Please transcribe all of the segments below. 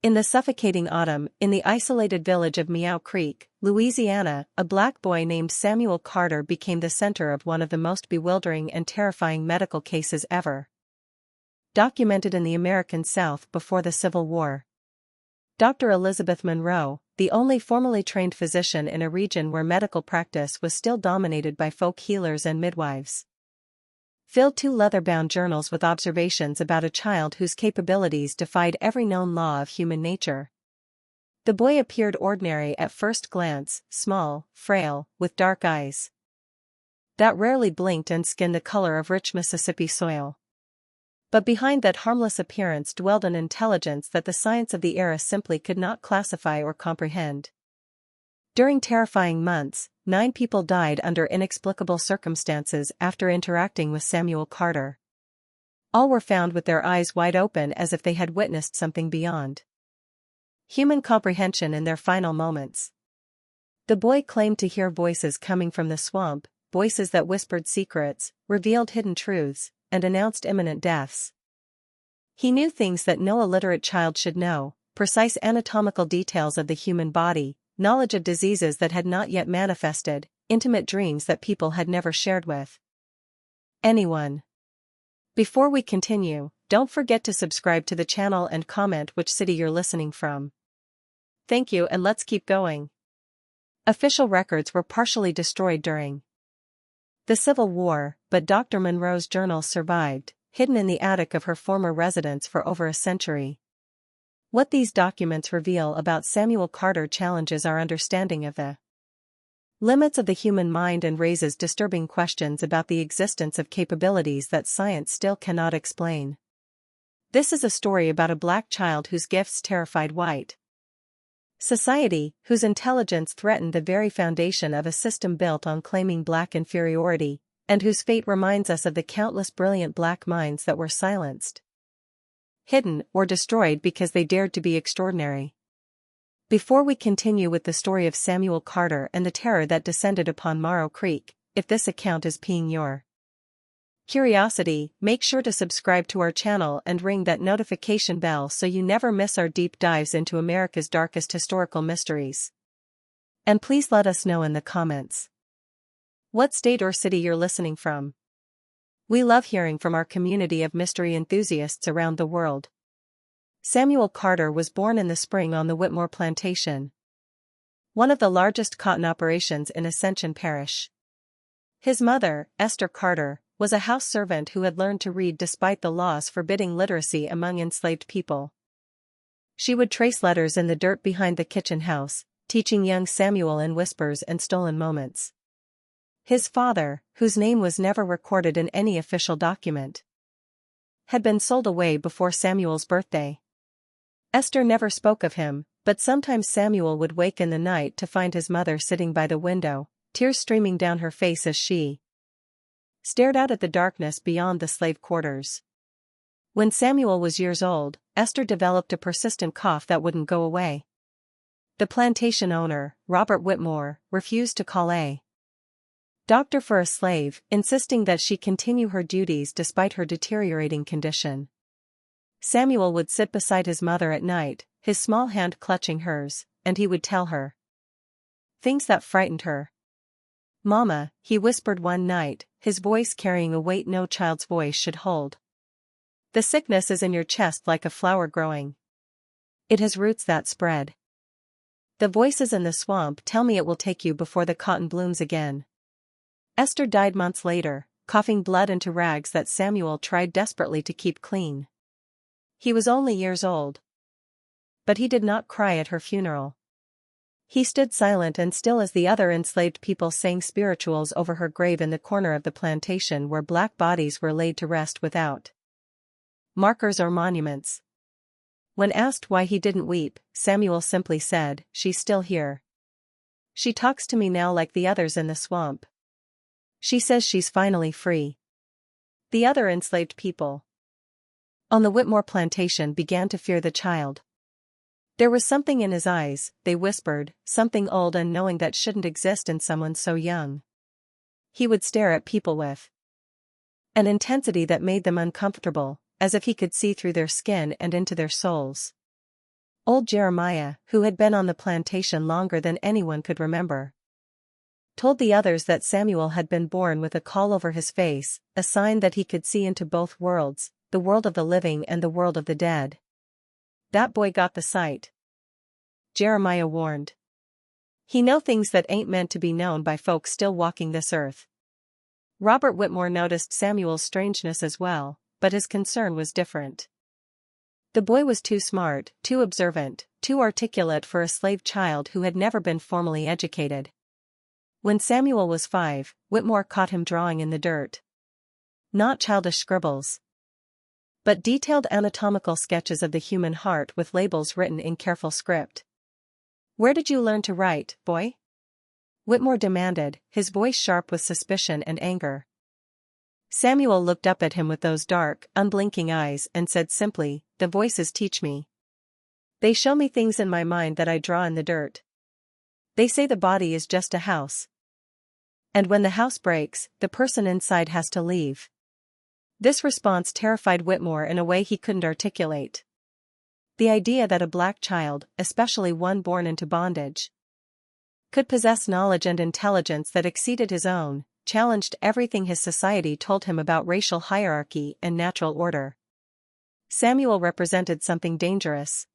In the suffocating autumn, in the isolated village of Meow Creek, Louisiana, a black boy named Samuel Carter became the center of one of the most bewildering and terrifying medical cases ever documented in the American South before the Civil War. Dr. Elizabeth Monroe, the only formally trained physician in a region where medical practice was still dominated by folk healers and midwives, filled 2 leather-bound journals with observations about a child whose capabilities defied every known law of human nature. The boy appeared ordinary at first glance, small, frail, with dark eyes that rarely blinked and skin the color of rich Mississippi soil. But behind that harmless appearance dwelled an intelligence that the science of the era simply could not classify or comprehend. During terrifying months, 9 people died under inexplicable circumstances after interacting with Samuel Carter. All were found with their eyes wide open as if they had witnessed something beyond human comprehension in their final moments. The boy claimed to hear voices coming from the swamp, voices that whispered secrets, revealed hidden truths, and announced imminent deaths. He knew things that no illiterate child should know, precise anatomical details of the human body, knowledge of diseases that had not yet manifested, intimate dreams that people had never shared with anyone. Before we continue, don't forget to subscribe to the channel and comment which city you're listening from. Thank you, and let's keep going. Official records were partially destroyed during the Civil War, but Dr. Monroe's journals survived, hidden in the attic of her former residence for over a century. What these documents reveal about Samuel Carter challenges our understanding of the limits of the human mind and raises disturbing questions about the existence of capabilities that science still cannot explain. This is a story about a black child whose gifts terrified white society, whose intelligence threatened the very foundation of a system built on claiming black inferiority, and whose fate reminds us of the countless brilliant black minds that were silenced, hidden, or destroyed because they dared to be extraordinary. Before we continue with the story of Samuel Carter and the terror that descended upon Monroe Creek, if this account is piquing your curiosity, make sure to subscribe to our channel and ring that notification bell so you never miss our deep dives into America's darkest historical mysteries. And please let us know in the comments what state or city you're listening from. We love hearing from our community of mystery enthusiasts around the world. Samuel Carter was born in the spring on the Whitmore Plantation, one of the largest cotton operations in Ascension Parish. His mother, Esther Carter, was a house servant who had learned to read despite the laws forbidding literacy among enslaved people. She would trace letters in the dirt behind the kitchen house, teaching young Samuel in whispers and stolen moments. His father, whose name was never recorded in any official document, had been sold away before Samuel's birthday. Esther never spoke of him, but sometimes Samuel would wake in the night to find his mother sitting by the window, tears streaming down her face as she stared out at the darkness beyond the slave quarters. When Samuel was years old, Esther developed a persistent cough that wouldn't go away. The plantation owner, Robert Whitmore, refused to call a doctor for a slave, insisting that she continue her duties despite her deteriorating condition. Samuel would sit beside his mother at night, his small hand clutching hers, and he would tell her things that frightened her. "Mama," he whispered one night, his voice carrying a weight no child's voice should hold. "The sickness is in your chest like a flower growing. It has roots that spread. The voices in the swamp tell me it will take you before the cotton blooms again." Esther died months later, coughing blood into rags that Samuel tried desperately to keep clean. He was only years old, but he did not cry at her funeral. He stood silent and still as the other enslaved people sang spirituals over her grave in the corner of the plantation where black bodies were laid to rest without markers or monuments. When asked why he didn't weep, Samuel simply said, "She's still here. She talks to me now like the others in the swamp. She says she's finally free." The other enslaved people on the Whitmore plantation began to fear the child. There was something in his eyes, they whispered, something old and knowing that shouldn't exist in someone so young. He would stare at people with an intensity that made them uncomfortable, as if he could see through their skin and into their souls. Old Jeremiah, who had been on the plantation longer than anyone could remember, told the others that Samuel had been born with a caul over his face, a sign that he could see into both worlds, the world of the living and the world of the dead. "That boy got the sight," Jeremiah warned. "He know things that ain't meant to be known by folks still walking this earth." Robert Whitmore noticed Samuel's strangeness as well, but his concern was different. The boy was too smart, too observant, too articulate for a slave child who had never been formally educated. When Samuel was 5, Whitmore caught him drawing in the dirt. Not childish scribbles, but detailed anatomical sketches of the human heart with labels written in careful script. "Where did you learn to write, boy?" Whitmore demanded, his voice sharp with suspicion and anger. Samuel looked up at him with those dark, unblinking eyes and said simply, "The voices teach me. They show me things in my mind that I draw in the dirt. They say the body is just a house. And when the house breaks, the person inside has to leave." This response terrified Whitmore in a way he couldn't articulate. The idea that a black child, especially one born into bondage, could possess knowledge and intelligence that exceeded his own, challenged everything his society told him about racial hierarchy and natural order. Samuel represented something dangerous.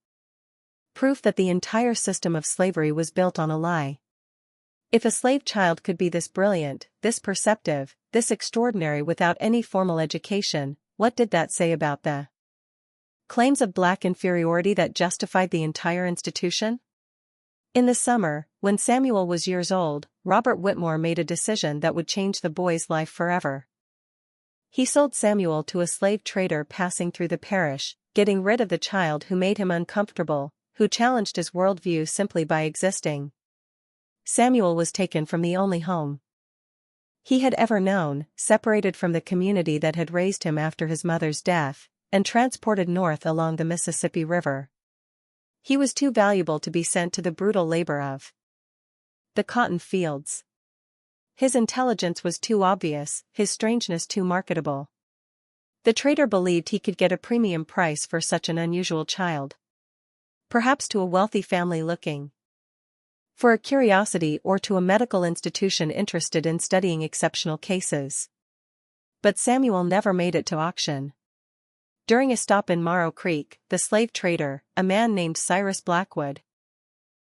Proof that the entire system of slavery was built on a lie. If a slave child could be this brilliant, this perceptive, this extraordinary without any formal education, what did that say about the claims of black inferiority that justified the entire institution? In the summer, when Samuel was years old, Robert Whitmore made a decision that would change the boy's life forever. He sold Samuel to a slave trader passing through the parish, getting rid of the child who made him uncomfortable, who challenged his worldview simply by existing. Samuel was taken from the only home he had ever known, separated from the community that had raised him after his mother's death, and transported north along the Mississippi River. He was too valuable to be sent to the brutal labor of the cotton fields. His intelligence was too obvious, his strangeness too marketable. The trader believed he could get a premium price for such an unusual child. Perhaps to a wealthy family looking for a curiosity or to a medical institution interested in studying exceptional cases. But Samuel never made it to auction. During a stop in Monroe Creek, the slave trader, a man named Cyrus Blackwood,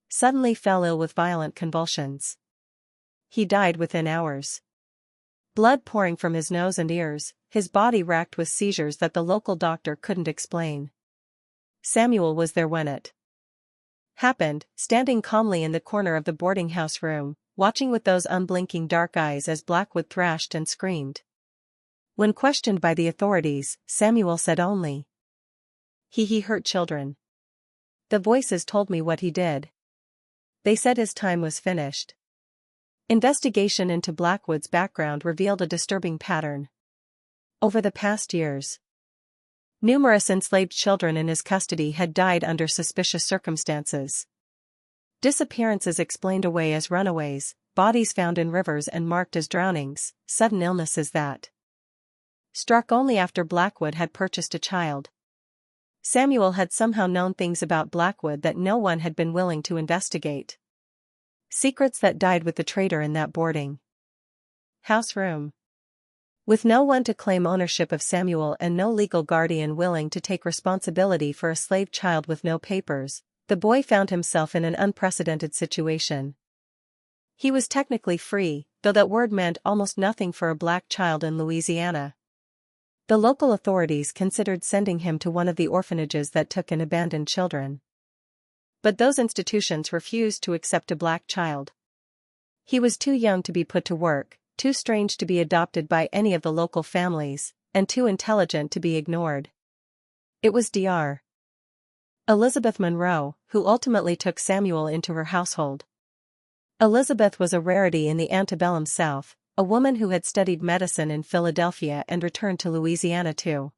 suddenly fell ill with violent convulsions. He died within hours. Blood pouring from his nose and ears, his body racked with seizures that the local doctor couldn't explain. Samuel was there when it happened, standing calmly in the corner of the boarding house room, watching with those unblinking dark eyes as Blackwood thrashed and screamed. When questioned by the authorities, Samuel said only, He hurt children. The voices told me what he did. They said his time was finished." Investigation into Blackwood's background revealed a disturbing pattern. Over the past years, numerous enslaved children in his custody had died under suspicious circumstances. Disappearances explained away as runaways, bodies found in rivers and marked as drownings, sudden illnesses that struck only after Blackwood had purchased a child. Samuel had somehow known things about Blackwood that no one had been willing to investigate. Secrets that died with the trader in that boarding house room. With no one to claim ownership of Samuel and no legal guardian willing to take responsibility for a slave child with no papers, the boy found himself in an unprecedented situation. He was technically free, though that word meant almost nothing for a black child in Louisiana. The local authorities considered sending him to one of the orphanages that took in abandoned children. But those institutions refused to accept a black child. He was too young to be put to work, too strange to be adopted by any of the local families, and too intelligent to be ignored. It was Dr. Elizabeth Monroe who ultimately took Samuel into her household. Elizabeth was a rarity in the antebellum South, a woman who had studied medicine in Philadelphia and returned to Louisiana to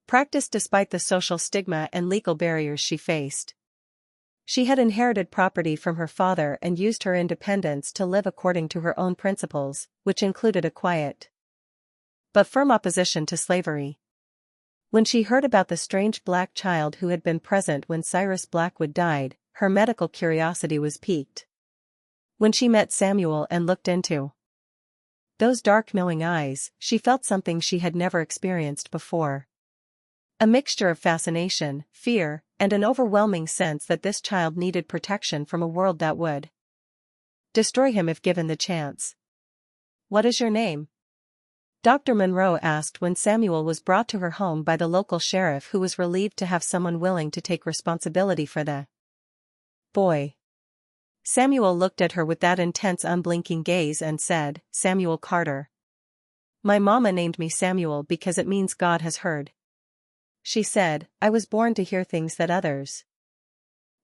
practice despite the social stigma and legal barriers she faced. She had inherited property from her father and used her independence to live according to her own principles, which included a quiet but firm opposition to slavery. When she heard about the strange black child who had been present when Cyrus Blackwood died, her medical curiosity was piqued. When she met Samuel and looked into those dark knowing eyes, she felt something she had never experienced before. A mixture of fascination, fear, and an overwhelming sense that this child needed protection from a world that would destroy him if given the chance. "What is your name?" Dr. Monroe asked when Samuel was brought to her home by the local sheriff, who was relieved to have someone willing to take responsibility for the boy. Samuel looked at her with that intense unblinking gaze and said, "Samuel Carter. My mama named me Samuel because it means God has heard." She said, "I was born to hear things that others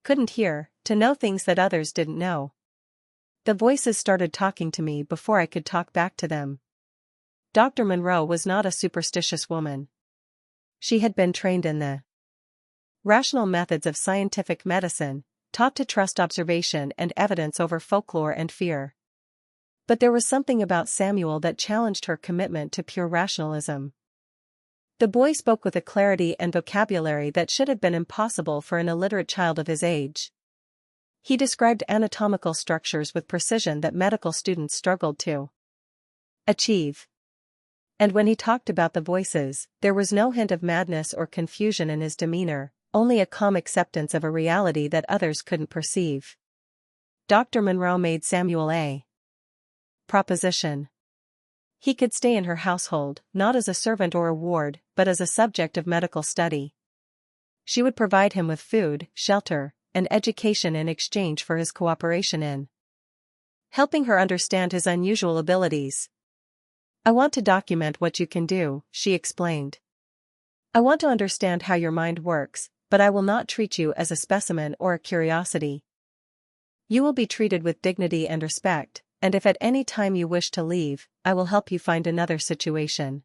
couldn't hear, to know things that others didn't know. The voices started talking to me before I could talk back to them." Dr. Monroe was not a superstitious woman. She had been trained in the rational methods of scientific medicine, taught to trust observation and evidence over folklore and fear. But there was something about Samuel that challenged her commitment to pure rationalism. The boy spoke with a clarity and vocabulary that should have been impossible for an illiterate child of his age. He described anatomical structures with precision that medical students struggled to achieve. And when he talked about the voices, there was no hint of madness or confusion in his demeanor, only a calm acceptance of a reality that others couldn't perceive. Dr. Monroe made Samuel a proposition. He could stay in her household, not as a servant or a ward, but as a subject of medical study. She would provide him with food, shelter, and education in exchange for his cooperation in helping her understand his unusual abilities. "I want to document what you can do," she explained. "I want to understand how your mind works, but I will not treat you as a specimen or a curiosity. You will be treated with dignity and respect, and if at any time you wish to leave, I will help you find another situation."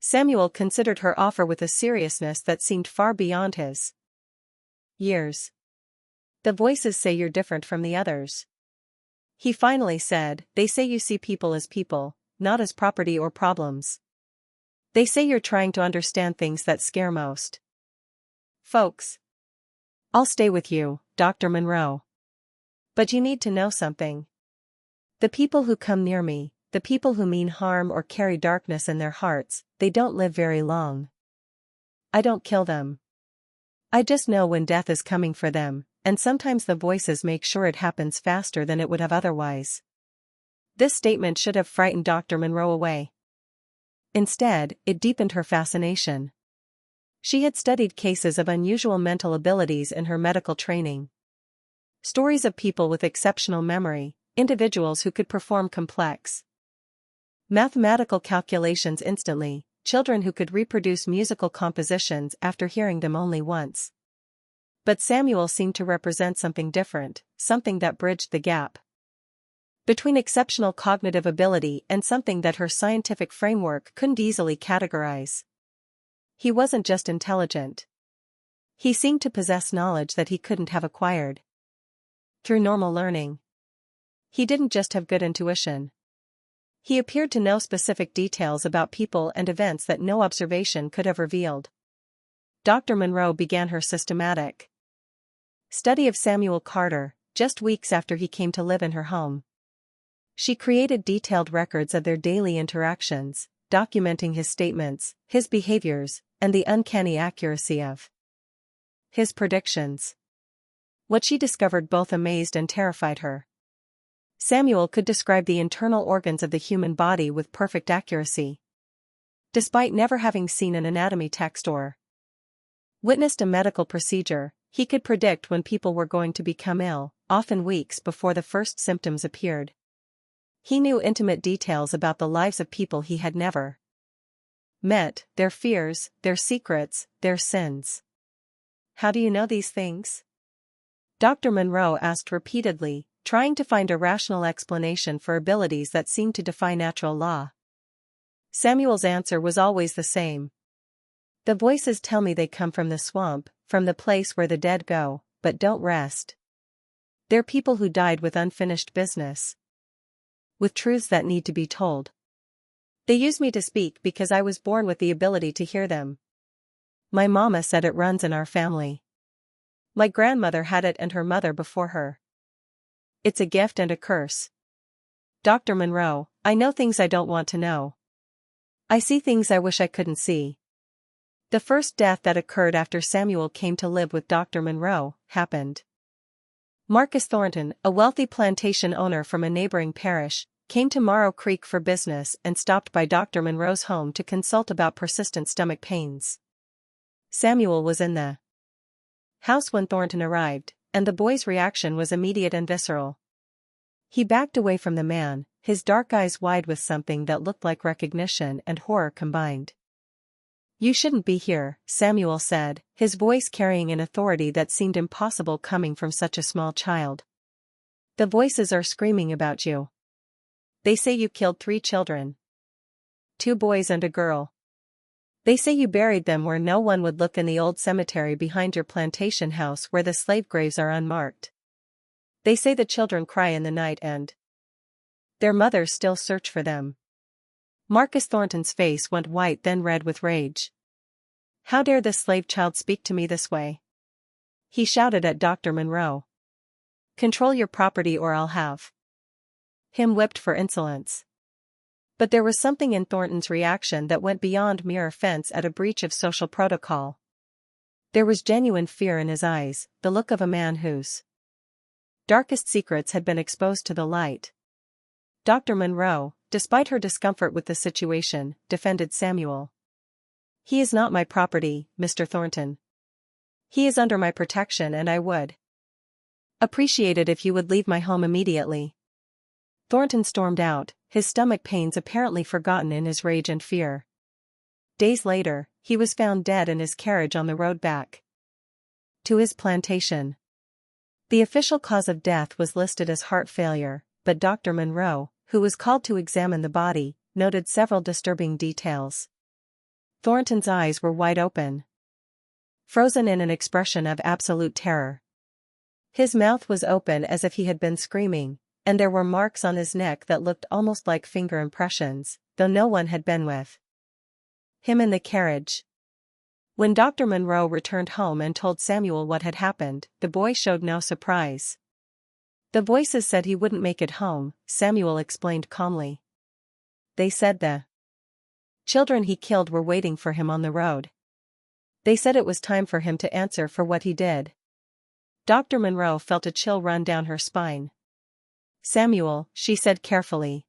Samuel considered her offer with a seriousness that seemed far beyond his years. "The voices say you're different from the others," he finally said. "They say you see people as people, not as property or problems. They say you're trying to understand things that scare most folks. I'll stay with you, Dr. Monroe. But you need to know something. The people who come near me, the people who mean harm or carry darkness in their hearts, they don't live very long. I don't kill them. I just know when death is coming for them, and sometimes the voices make sure it happens faster than it would have otherwise." This statement should have frightened Dr. Monroe away. Instead, it deepened her fascination. She had studied cases of unusual mental abilities in her medical training. Stories of people with exceptional memory, individuals who could perform complex mathematical calculations instantly, children who could reproduce musical compositions after hearing them only once. But Samuel seemed to represent something different, something that bridged the gap between exceptional cognitive ability and something that her scientific framework couldn't easily categorize. He wasn't just intelligent. He seemed to possess knowledge that he couldn't have acquired through normal learning. He didn't just have good intuition. He appeared to know specific details about people and events that no observation could have revealed. Dr. Monroe began her systematic study of Samuel Carter, just weeks after he came to live in her home. She created detailed records of their daily interactions, documenting his statements, his behaviors, and the uncanny accuracy of his predictions. What she discovered both amazed and terrified her. Samuel could describe the internal organs of the human body with perfect accuracy. Despite never having seen an anatomy text or witnessed a medical procedure, he could predict when people were going to become ill, often weeks before the first symptoms appeared. He knew intimate details about the lives of people he had never met, their fears, their secrets, their sins. "How do you know these things?" Dr. Monroe asked repeatedly, trying to find a rational explanation for abilities that seemed to defy natural law. Samuel's answer was always the same. "The voices tell me they come from the swamp, from the place where the dead go, but don't rest. They're people who died with unfinished business, with truths that need to be told. They use me to speak because I was born with the ability to hear them. My mama said it runs in our family. My grandmother had it and her mother before her. It's a gift and a curse. Dr. Monroe, I know things I don't want to know. I see things I wish I couldn't see. The first death that occurred after Samuel came to live with Dr. Monroe happened. Marcus Thornton, a wealthy plantation owner from a neighboring parish, came to Monroe Creek for business and stopped by Dr. Monroe's home to consult about persistent stomach pains. Samuel was in the house when Thornton arrived, and the boy's reaction was immediate and visceral. He backed away from the man, his dark eyes wide with something that looked like recognition and horror combined. "You shouldn't be here," Samuel said, his voice carrying an authority that seemed impossible coming from such a small child. "The voices are screaming about you. They say you killed 3 children. 2 boys and a girl. They say you buried them where no one would look in the old cemetery behind your plantation house where the slave graves are unmarked. They say the children cry in the night and their mothers still search for them." Marcus Thornton's face went white then red with rage. "How dare this slave child speak to me this way?" he shouted at Dr. Monroe. "Control your property or I'll have him whipped for insolence." But there was something in Thornton's reaction that went beyond mere offense at a breach of social protocol. There was genuine fear in his eyes, the look of a man whose darkest secrets had been exposed to the light. Dr. Monroe, despite her discomfort with the situation, defended Samuel. "He is not my property, Mr. Thornton. He is under my protection and I would appreciate it if you would leave my home immediately." Thornton stormed out, his stomach pains apparently forgotten in his rage and fear. Days later, he was found dead in his carriage on the road back to his plantation. The official cause of death was listed as heart failure, but Dr. Monroe, who was called to examine the body, noted several disturbing details. Thornton's eyes were wide open, frozen in an expression of absolute terror. His mouth was open as if he had been screaming, and there were marks on his neck that looked almost like finger impressions, though no one had been with him in the carriage. When Dr. Monroe returned home and told Samuel what had happened, the boy showed no surprise. "The voices said he wouldn't make it home," Samuel explained calmly. "They said the children he killed were waiting for him on the road. They said it was time for him to answer for what he did." Dr. Monroe felt a chill run down her spine. "Samuel," she said carefully,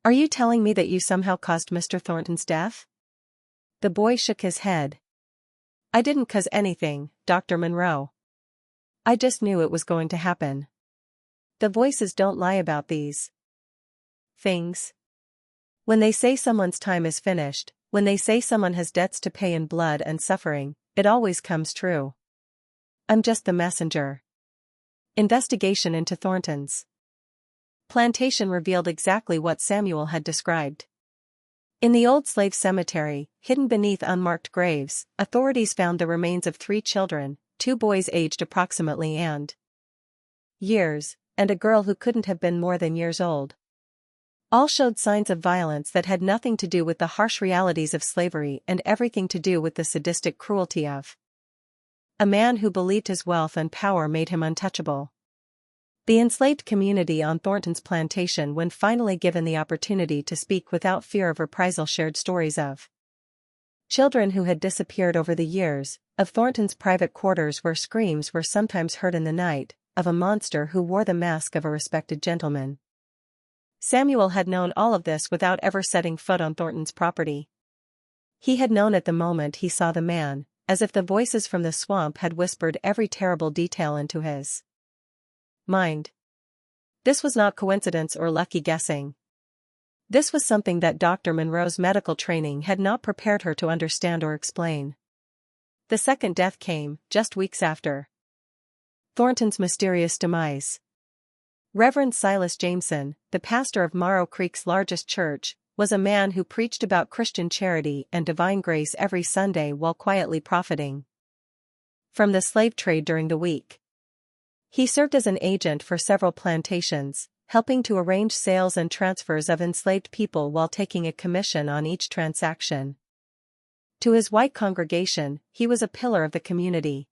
"are you telling me that you somehow caused Mr. Thornton's death?" The boy shook his head. "I didn't cause anything, Dr. Monroe. I just knew it was going to happen. The voices don't lie about these things. When they say someone's time is finished, when they say someone has debts to pay in blood and suffering, it always comes true. I'm just the messenger." Investigation into Thornton's plantation revealed exactly what Samuel had described. In the old slave cemetery, hidden beneath unmarked graves, authorities found the remains of 3 children, 2 boys aged approximately and years, and a girl who couldn't have been more than years old. All showed signs of violence that had nothing to do with the harsh realities of slavery and everything to do with the sadistic cruelty of a man who believed his wealth and power made him untouchable. The enslaved community on Thornton's plantation, when finally given the opportunity to speak without fear of reprisal, shared stories of children who had disappeared over the years, of Thornton's private quarters where screams were sometimes heard in the night, of a monster who wore the mask of a respected gentleman. Samuel had known all of this without ever setting foot on Thornton's property. He had known at the moment he saw the man, as if the voices from the swamp had whispered every terrible detail into his mind. This was not coincidence or lucky guessing. This was something that Dr. Monroe's medical training had not prepared her to understand or explain. The second death came, just weeks after Thornton's mysterious demise. Reverend Silas Jameson, the pastor of Monroe Creek's largest church, was a man who preached about Christian charity and divine grace every Sunday while quietly profiting from the slave trade during the week. He served as an agent for several plantations, helping to arrange sales and transfers of enslaved people while taking a commission on each transaction. To his white congregation, he was a pillar of the community.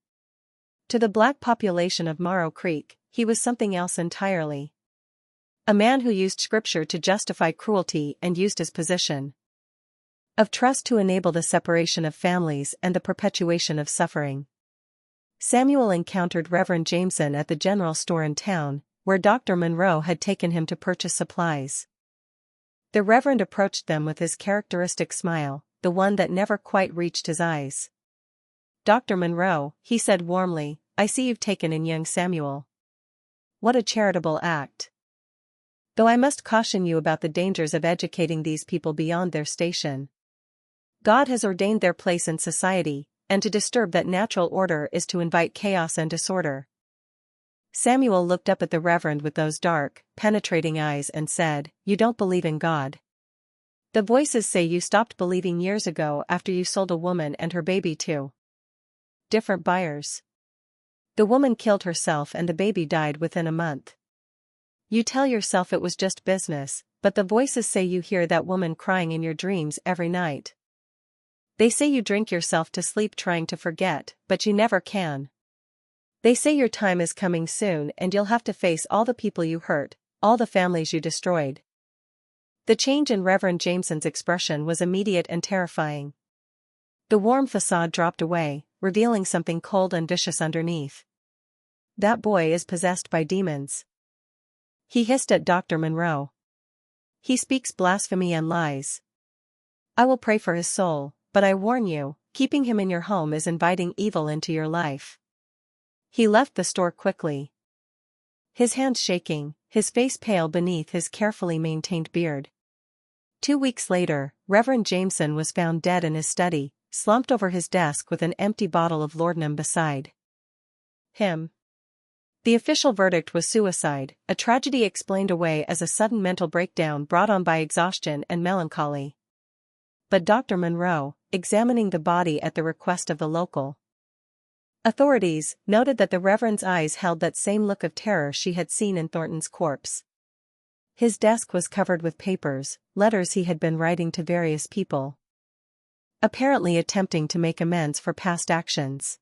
To the black population of Monroe Creek, he was something else entirely. A man who used scripture to justify cruelty and used his position of trust to enable the separation of families and the perpetuation of suffering. Samuel encountered Reverend Jameson at the general store in town, where Dr. Monroe had taken him to purchase supplies. The Reverend approached them with his characteristic smile, the one that never quite reached his eyes. "Dr. Monroe," he said warmly, "I see you've taken in young Samuel. What a charitable act. Though I must caution you about the dangers of educating these people beyond their station. God has ordained their place in society, and to disturb that natural order is to invite chaos and disorder." Samuel looked up at the Reverend with those dark, penetrating eyes and said, "You don't believe in God. The voices say you stopped believing years ago after you sold a woman and her baby to different buyers. The woman killed herself and the baby died within a month. You tell yourself it was just business, but the voices say you hear that woman crying in your dreams every night. They say you drink yourself to sleep trying to forget, but you never can. They say your time is coming soon and you'll have to face all the people you hurt, all the families you destroyed." The change in Reverend Jameson's expression was immediate and terrifying. The warm facade dropped away, revealing something cold and vicious underneath. "That boy is possessed by demons," he hissed at Dr. Monroe. "He speaks blasphemy and lies. I will pray for his soul, but I warn you, keeping him in your home is inviting evil into your life." He left the store quickly, his hands shaking, his face pale beneath his carefully maintained beard. 2 weeks later, Reverend Jameson was found dead in his study, slumped over his desk with an empty bottle of laudanum beside him. The official verdict was suicide, a tragedy explained away as a sudden mental breakdown brought on by exhaustion and melancholy. But Dr. Monroe, examining the body at the request of the local authorities, noted that the Reverend's eyes held that same look of terror she had seen in Thornton's corpse. His desk was covered with papers, letters he had been writing to various people, apparently attempting to make amends for past actions.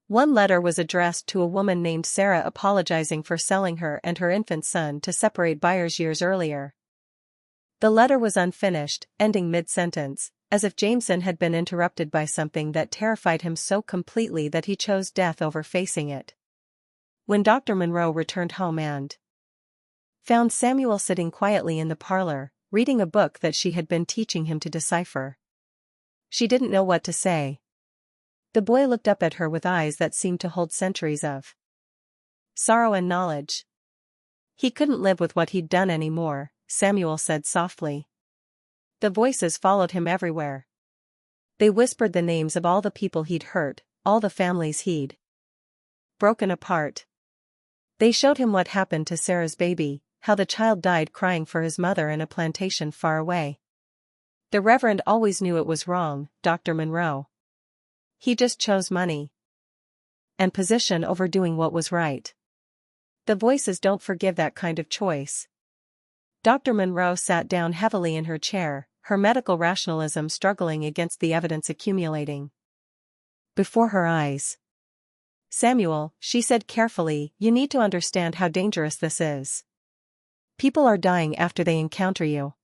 One letter was addressed to a woman named Sarah apologizing for selling her and her infant son to separate buyers years earlier. The letter was unfinished, ending mid-sentence, as if Jameson had been interrupted by something that terrified him so completely that he chose death over facing it. When Dr. Monroe returned home and found Samuel sitting quietly in the parlor, reading a book that she had been teaching him to decipher, she didn't know what to say. The boy looked up at her with eyes that seemed to hold centuries of sorrow and knowledge. "He couldn't live with what he'd done anymore," Samuel said softly. The voices followed him everywhere. They whispered the names of all the people he'd hurt, all the families he'd broken apart. They showed him what happened to Sarah's baby, how the child died crying for his mother in a plantation far away. The Reverend always knew it was wrong, Dr. Monroe. He just chose money and position over doing what was right. The voices don't forgive that kind of choice. Dr. Monroe sat down heavily in her chair, her medical rationalism struggling against the evidence accumulating before her eyes. "Samuel," she said carefully, "you need to understand how dangerous this is. People are dying after they encounter you,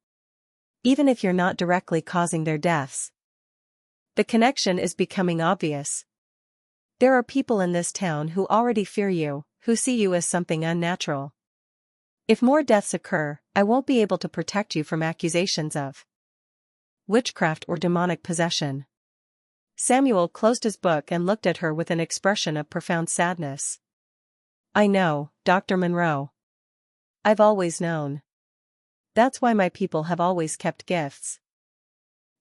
even if you're not directly causing their deaths. The connection is becoming obvious. There are people in this town who already fear you, who see you as something unnatural. If more deaths occur, I won't be able to protect you from accusations of witchcraft or demonic possession." Samuel closed his book and looked at her with an expression of profound sadness. "I know, Dr. Monroe. I've always known. That's why my people have always kept gifts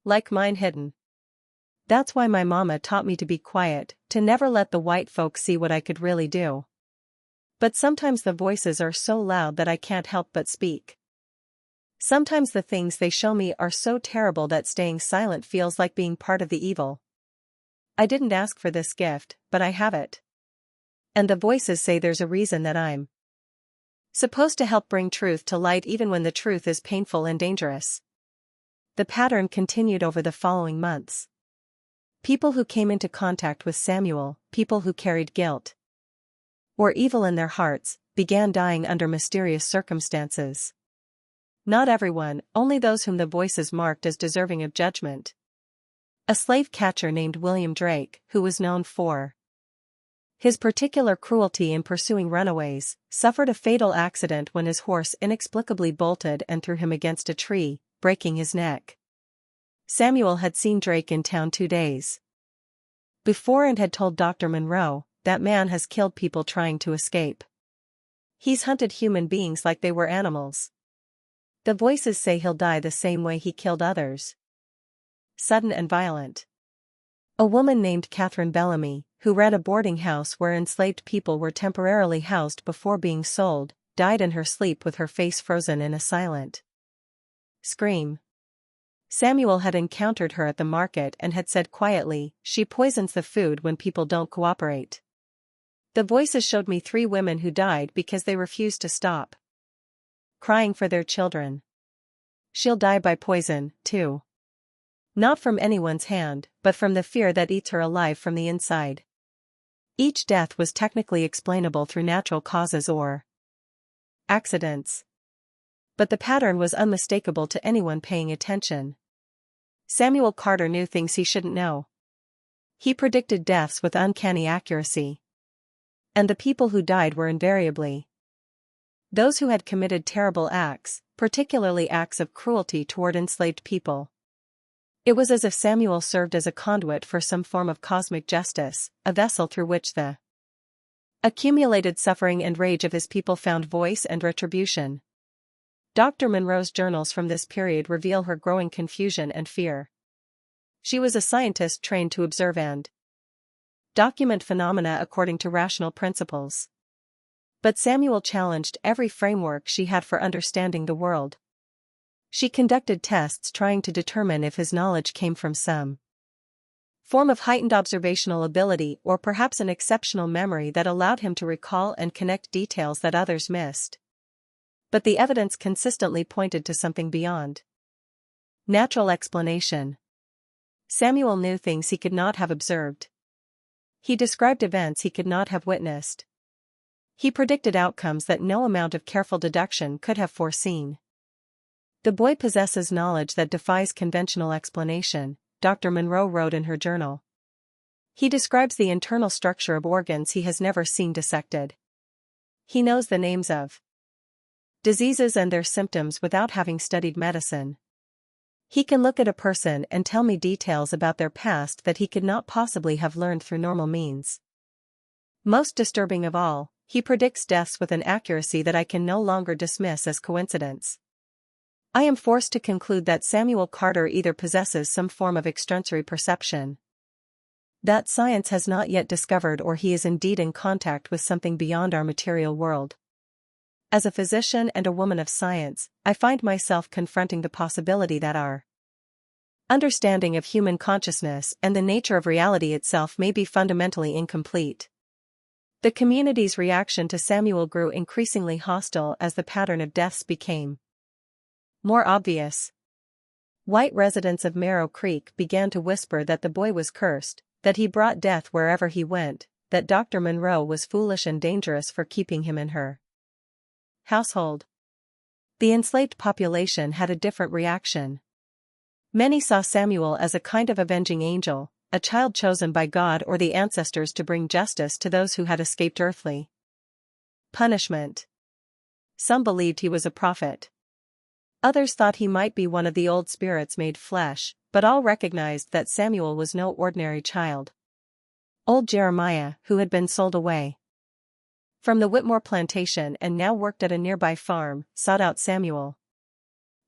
like mine hidden. That's why my mama taught me to be quiet, to never let the white folks see what I could really do. But sometimes the voices are so loud that I can't help but speak. Sometimes the things they show me are so terrible that staying silent feels like being part of the evil. I didn't ask for this gift, but I have it. And the voices say there's a reason that I'm supposed to help bring truth to light even when the truth is painful and dangerous." The pattern continued over the following months. People who came into contact with Samuel, people who carried guilt or evil in their hearts, began dying under mysterious circumstances. Not everyone, only those whom the voices marked as deserving of judgment. A slave catcher named William Drake, who was known for his particular cruelty in pursuing runaways, suffered a fatal accident when his horse inexplicably bolted and threw him against a tree, breaking his neck. Samuel had seen Drake in town 2 days before and had told Dr. Monroe, "That man has killed people trying to escape. He's hunted human beings like they were animals. The voices say he'll die the same way he killed others. Sudden and violent." A woman named Catherine Bellamy, who ran a boarding house where enslaved people were temporarily housed before being sold, died in her sleep with her face frozen in a silent scream. Samuel had encountered her at the market and had said quietly, "She poisons the food when people don't cooperate. The voices showed me 3 women who died because they refused to stop crying for their children. She'll die by poison, too. Not from anyone's hand, but from the fear that eats her alive from the inside." Each death was technically explainable through natural causes or accidents. But the pattern was unmistakable to anyone paying attention. Samuel Carter knew things he shouldn't know. He predicted deaths with uncanny accuracy. And the people who died were invariably those who had committed terrible acts, particularly acts of cruelty toward enslaved people. It was as if Samuel served as a conduit for some form of cosmic justice, a vessel through which the accumulated suffering and rage of his people found voice and retribution. Dr. Monroe's journals from this period reveal her growing confusion and fear. She was a scientist trained to observe and document phenomena according to rational principles. But Samuel challenged every framework she had for understanding the world. She conducted tests trying to determine if his knowledge came from some form of heightened observational ability or perhaps an exceptional memory that allowed him to recall and connect details that others missed. But the evidence consistently pointed to something beyond natural explanation. Samuel knew things he could not have observed. He described events he could not have witnessed. He predicted outcomes that no amount of careful deduction could have foreseen. "The boy possesses knowledge that defies conventional explanation," Dr. Monroe wrote in her journal. "He describes the internal structure of organs he has never seen dissected. He knows the names of diseases and their symptoms without having studied medicine. He can look at a person and tell me details about their past that he could not possibly have learned through normal means. Most disturbing of all, he predicts deaths with an accuracy that I can no longer dismiss as coincidence." I am forced to conclude that Samuel Carter either possesses some form of extrasensory perception that science has not yet discovered, or he is indeed in contact with something beyond our material world. As a physician and a woman of science, I find myself confronting the possibility that our understanding of human consciousness and the nature of reality itself may be fundamentally incomplete. The community's reaction to Samuel grew increasingly hostile as the pattern of deaths became more obvious. White residents of Monroe Creek began to whisper that the boy was cursed, that he brought death wherever he went, that Dr. Monroe was foolish and dangerous for keeping him in her household. The enslaved population had a different reaction. Many saw Samuel as a kind of avenging angel, a child chosen by God or the ancestors to bring justice to those who had escaped earthly punishment. Some believed he was a prophet. Others thought he might be one of the old spirits made flesh, but all recognized that Samuel was no ordinary child. Old Jeremiah, who had been sold away from the Whitmore plantation and now worked at a nearby farm, sought out Samuel.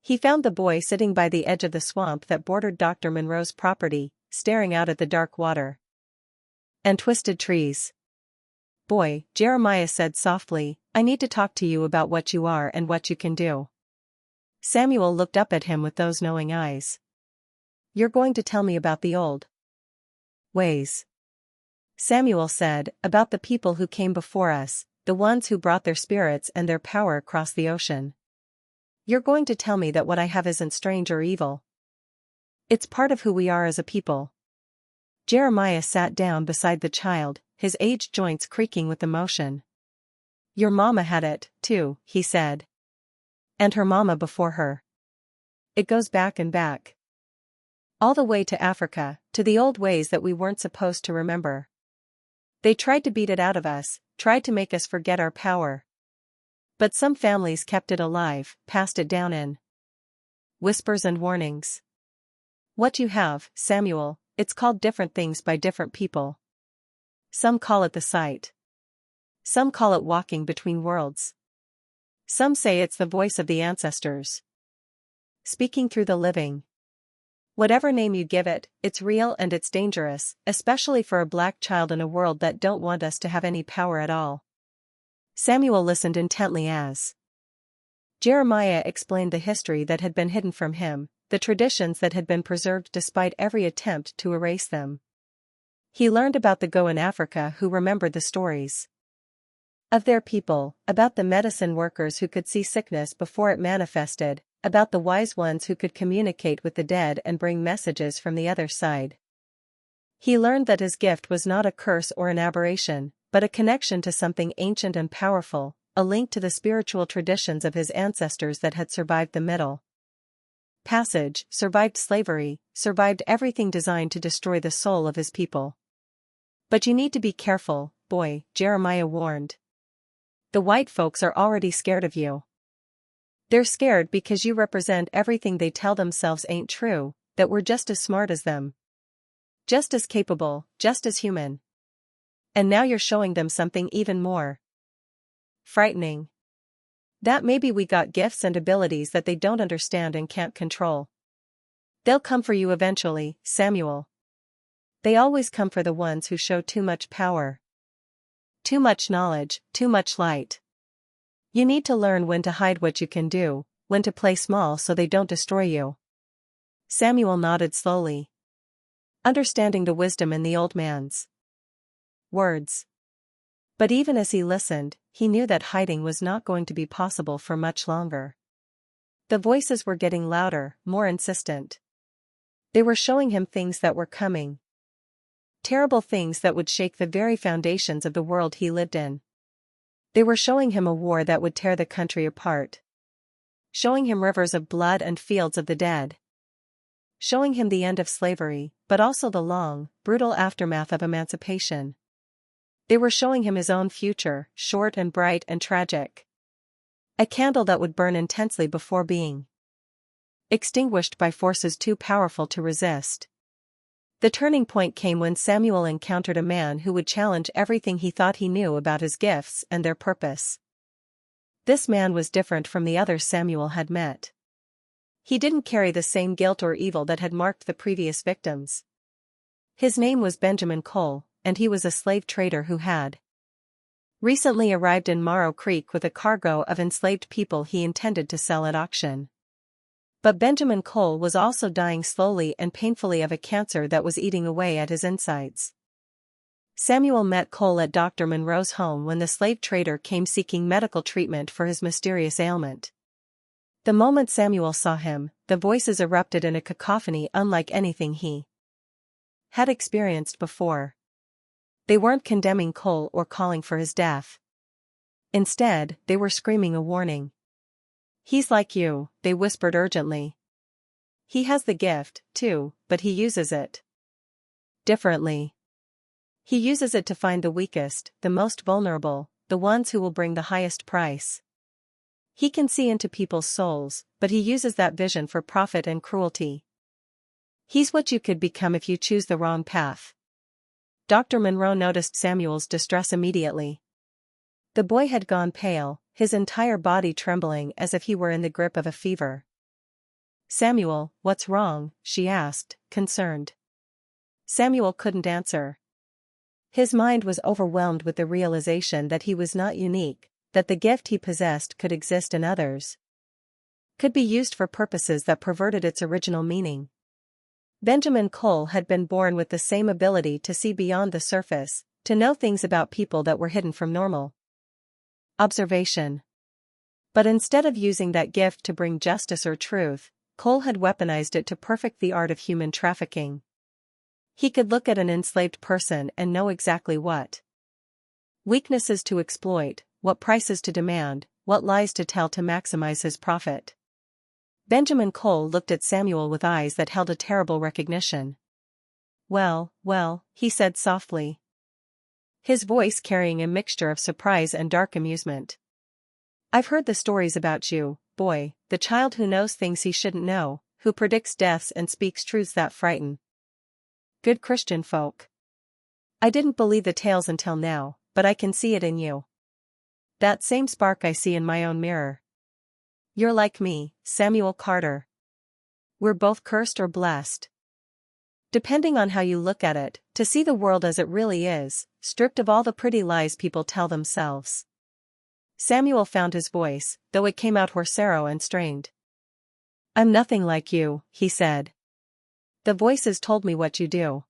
He found the boy sitting by the edge of the swamp that bordered Dr. Monroe's property, staring out at the dark water and twisted trees. "Boy," Jeremiah said softly, "I need to talk to you about what you are and what you can do." Samuel looked up at him with those knowing eyes. "You're going to tell me about the old ways," Samuel said, "about the people who came before us, the ones who brought their spirits and their power across the ocean. You're going to tell me that what I have isn't strange or evil. It's part of who we are as a people. Jeremiah sat down beside the child, his aged joints creaking with emotion. "Your mama had it, too," he said. "And her mama before her. It goes back and back. All the way to Africa, to the old ways that we weren't supposed to remember. They tried to beat it out of us, tried to make us forget our power. But some families kept it alive, passed it down in whispers and warnings. What you have, Samuel, it's called different things by different people. Some call it the sight. Some call it walking between worlds. Some say it's the voice of the ancestors, speaking through the living. Whatever name you give it, it's real and it's dangerous, especially for a black child in a world that don't want us to have any power at all." Samuel listened intently as Jeremiah explained the history that had been hidden from him, the traditions that had been preserved despite every attempt to erase them. He learned about the Go in Africa who remembered the stories of their people, about the medicine workers who could see sickness before it manifested, about the wise ones who could communicate with the dead and bring messages from the other side. He learned that his gift was not a curse or an aberration, but a connection to something ancient and powerful, a link to the spiritual traditions of his ancestors that had survived the Middle Passage, survived slavery, survived everything designed to destroy the soul of his people. "But you need to be careful, boy," Jeremiah warned. "The white folks are already scared of you. They're scared because you represent everything they tell themselves ain't true, that we're just as smart as them. Just as capable, just as human. And now you're showing them something even more frightening. That maybe we got gifts and abilities that they don't understand and can't control. They'll come for you eventually, Samuel. They always come for the ones who show too much power. Too much knowledge, too much light. You need to learn when to hide what you can do, when to play small so they don't destroy you." Samuel nodded slowly, understanding the wisdom in the old man's words. But even as he listened, he knew that hiding was not going to be possible for much longer. The voices were getting louder, more insistent. They were showing him things that were coming. Terrible things that would shake the very foundations of the world he lived in. They were showing him a war that would tear the country apart. Showing him rivers of blood and fields of the dead. Showing him the end of slavery, but also the long, brutal aftermath of emancipation. They were showing him his own future, short and bright and tragic. A candle that would burn intensely before being extinguished by forces too powerful to resist. The turning point came when Samuel encountered a man who would challenge everything he thought he knew about his gifts and their purpose. This man was different from the others Samuel had met. He didn't carry the same guilt or evil that had marked the previous victims. His name was Benjamin Cole, and he was a slave trader who had recently arrived in Monroe Creek with a cargo of enslaved people he intended to sell at auction. But Benjamin Cole was also dying slowly and painfully of a cancer that was eating away at his insides. Samuel met Cole at Dr. Monroe's home when the slave trader came seeking medical treatment for his mysterious ailment. The moment Samuel saw him, the voices erupted in a cacophony unlike anything he had experienced before. They weren't condemning Cole or calling for his death. Instead, they were screaming a warning. "He's like you," they whispered urgently. "He has the gift, too, but he uses it differently. He uses it to find the weakest, the most vulnerable, the ones who will bring the highest price. He can see into people's souls, but he uses that vision for profit and cruelty. He's what you could become if you choose the wrong path." Dr. Monroe noticed Samuel's distress immediately. The boy had gone pale, his entire body trembling as if he were in the grip of a fever. "Samuel, what's wrong?" she asked, concerned. Samuel couldn't answer. His mind was overwhelmed with the realization that he was not unique, that the gift he possessed could exist in others, could be used for purposes that perverted its original meaning. Benjamin Cole had been born with the same ability to see beyond the surface, to know things about people that were hidden from normal observation. But instead of using that gift to bring justice or truth, Cole had weaponized it to perfect the art of human trafficking. He could look at an enslaved person and know exactly what weaknesses to exploit, what prices to demand, what lies to tell to maximize his profit. Benjamin Cole looked at Samuel with eyes that held a terrible recognition. "Well, well," he said softly, his voice carrying a mixture of surprise and dark amusement. "I've heard the stories about you, boy, the child who knows things he shouldn't know, who predicts deaths and speaks truths that frighten good Christian folk. I didn't believe the tales until now, but I can see it in you. That same spark I see in my own mirror. You're like me, Samuel Carter. We're both cursed or blessed, depending on how you look at it, to see the world as it really is, stripped of all the pretty lies people tell themselves." Samuel found his voice, though it came out hoarse and strained. "I'm nothing like you," he said. "The voices told me what you do.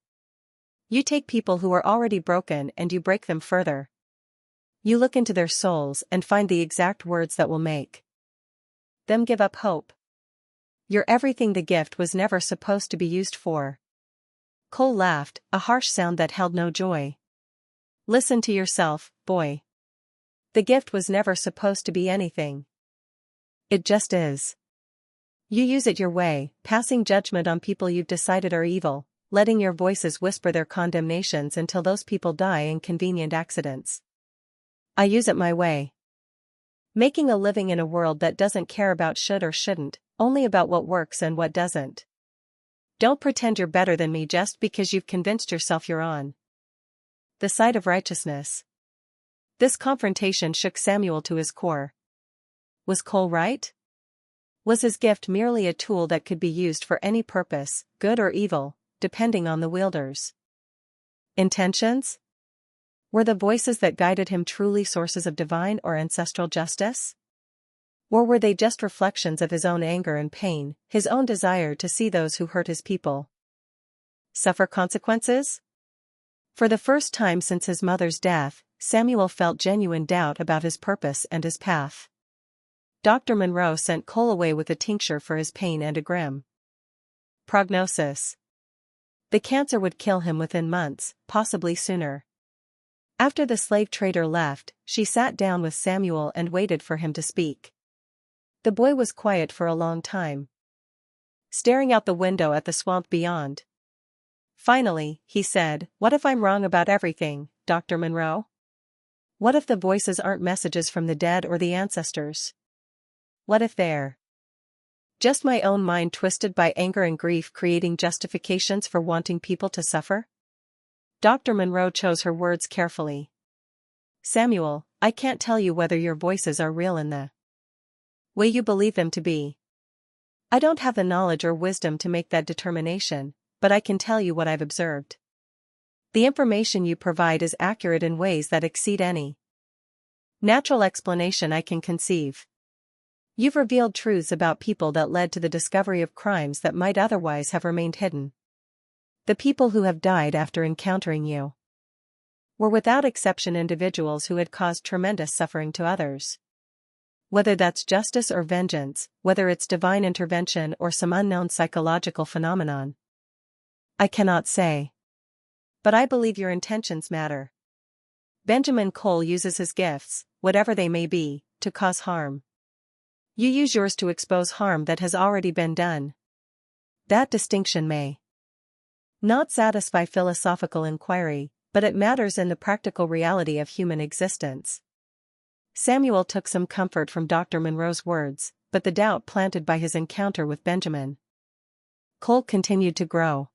You take people who are already broken and you break them further. You look into their souls and find the exact words that will make them give up hope. You're everything the gift was never supposed to be used for." Cole laughed, a harsh sound that held no joy. "Listen to yourself, boy. The gift was never supposed to be anything. It just is. You use it your way, passing judgment on people you've decided are evil, letting your voices whisper their condemnations until those people die in convenient accidents. I use it my way. Making a living in a world that doesn't care about should or shouldn't, only about what works and what doesn't. Don't pretend you're better than me just because you've convinced yourself you're on the side of righteousness." This confrontation shook Samuel to his core. Was Cole right? Was his gift merely a tool that could be used for any purpose, good or evil, depending on the wielder's intentions? Were the voices that guided him truly sources of divine or ancestral justice? Or were they just reflections of his own anger and pain, his own desire to see those who hurt his people suffer consequences? For the first time since his mother's death, Samuel felt genuine doubt about his purpose and his path. Dr. Monroe sent Cole away with a tincture for his pain and a grim prognosis. The cancer would kill him within months, possibly sooner. After the slave trader left, she sat down with Samuel and waited for him to speak. The boy was quiet for a long time, staring out the window at the swamp beyond. Finally, he said, "What if I'm wrong about everything, Dr. Monroe? What if the voices aren't messages from the dead or the ancestors? What if they're just my own mind twisted by anger and grief creating justifications for wanting people to suffer?" Dr. Monroe chose her words carefully. "Samuel, I can't tell you whether your voices are real in the way you believe them to be. I don't have the knowledge or wisdom to make that determination, but I can tell you what I've observed. The information you provide is accurate in ways that exceed any natural explanation I can conceive. You've revealed truths about people that led to the discovery of crimes that might otherwise have remained hidden. The people who have died after encountering you were without exception individuals who had caused tremendous suffering to others. Whether that's justice or vengeance, whether it's divine intervention or some unknown psychological phenomenon, I cannot say. But I believe your intentions matter. Benjamin Cole uses his gifts, whatever they may be, to cause harm. You use yours to expose harm that has already been done. That distinction may not satisfy philosophical inquiry, but it matters in the practical reality of human existence." Samuel took some comfort from Dr. Monroe's words, but the doubt planted by his encounter with Benjamin Cole continued to grow.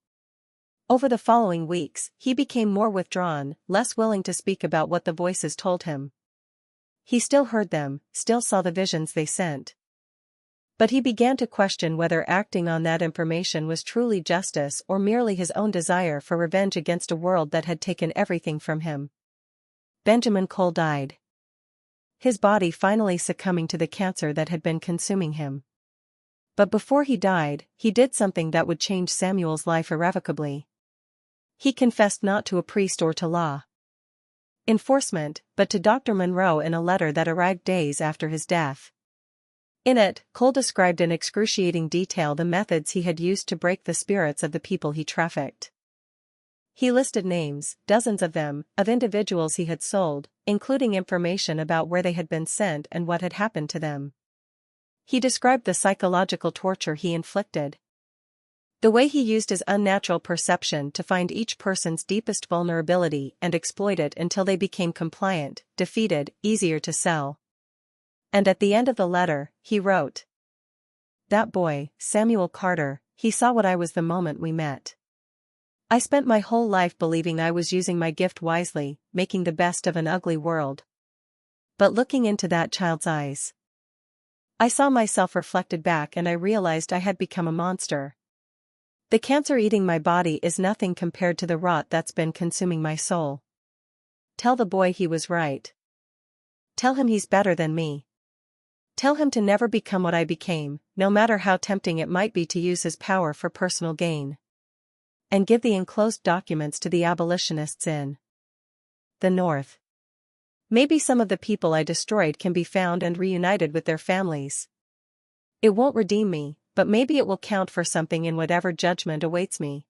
Over the following weeks, he became more withdrawn, less willing to speak about what the voices told him. He still heard them, still saw the visions they sent. But he began to question whether acting on that information was truly justice or merely his own desire for revenge against a world that had taken everything from him. Benjamin Cole died, his body finally succumbing to the cancer that had been consuming him. But before he died, he did something that would change Samuel's life irrevocably. He confessed not to a priest or to law enforcement, but to Dr. Monroe in a letter that arrived days after his death. In it, Cole described in excruciating detail the methods he had used to break the spirits of the people he trafficked. He listed names, dozens of them, of individuals he had sold, including information about where they had been sent and what had happened to them. He described the psychological torture he inflicted. The way he used his unnatural perception to find each person's deepest vulnerability and exploit it until they became compliant, defeated, easier to sell. And at the end of the letter, he wrote, "That boy, Samuel Carter, he saw what I was the moment we met. I spent my whole life believing I was using my gift wisely, making the best of an ugly world. But looking into that child's eyes, I saw myself reflected back and I realized I had become a monster. The cancer eating my body is nothing compared to the rot that's been consuming my soul. Tell the boy he was right. Tell him he's better than me. Tell him to never become what I became, no matter how tempting it might be to use his power for personal gain. And give the enclosed documents to the abolitionists in the North. Maybe some of the people I destroyed can be found and reunited with their families. It won't redeem me, but maybe it will count for something in whatever judgment awaits me."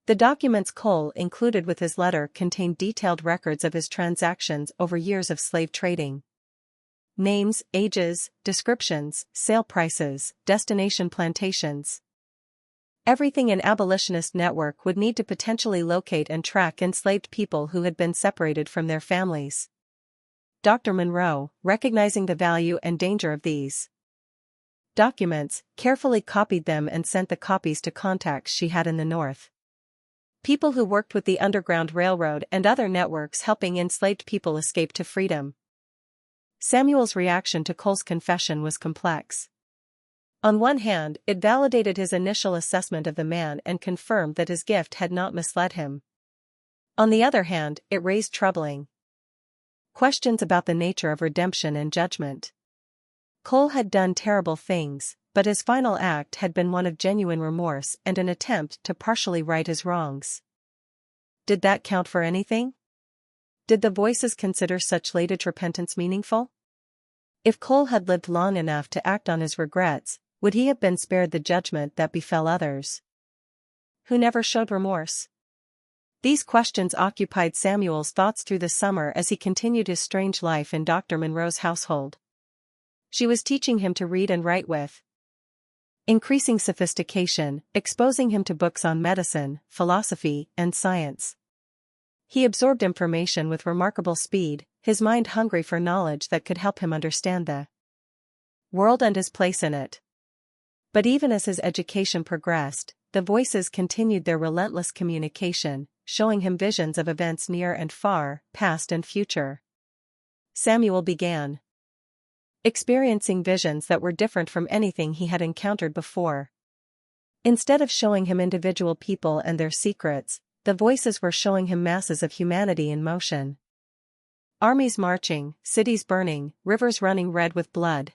The documents Cole included with his letter contained detailed records of his transactions over years of slave trading. Names, ages, descriptions, sale prices, destination plantations. Everything an abolitionist network would need to potentially locate and track enslaved people who had been separated from their families. Dr. Monroe, recognizing the value and danger of these documents, carefully copied them and sent the copies to contacts she had in the North. People who worked with the Underground Railroad and other networks helping enslaved people escape to freedom. Samuel's reaction to Cole's confession was complex. On one hand, it validated his initial assessment of the man and confirmed that his gift had not misled him. On the other hand, it raised troubling questions about the nature of redemption and judgment. Cole had done terrible things, but his final act had been one of genuine remorse and an attempt to partially right his wrongs. Did that count for anything? Did the voices consider such late repentance meaningful? If Cole had lived long enough to act on his regrets, would he have been spared the judgment that befell others who never showed remorse? These questions occupied Samuel's thoughts through the summer as he continued his strange life in Dr. Monroe's household. She was teaching him to read and write with increasing sophistication, exposing him to books on medicine, philosophy, and science. He absorbed information with remarkable speed, his mind hungry for knowledge that could help him understand the world and his place in it. But even as his education progressed, the voices continued their relentless communication, showing him visions of events near and far, past and future. Samuel began experiencing visions that were different from anything he had encountered before. Instead of showing him individual people and their secrets, the voices were showing him masses of humanity in motion. Armies marching, cities burning, rivers running red with blood.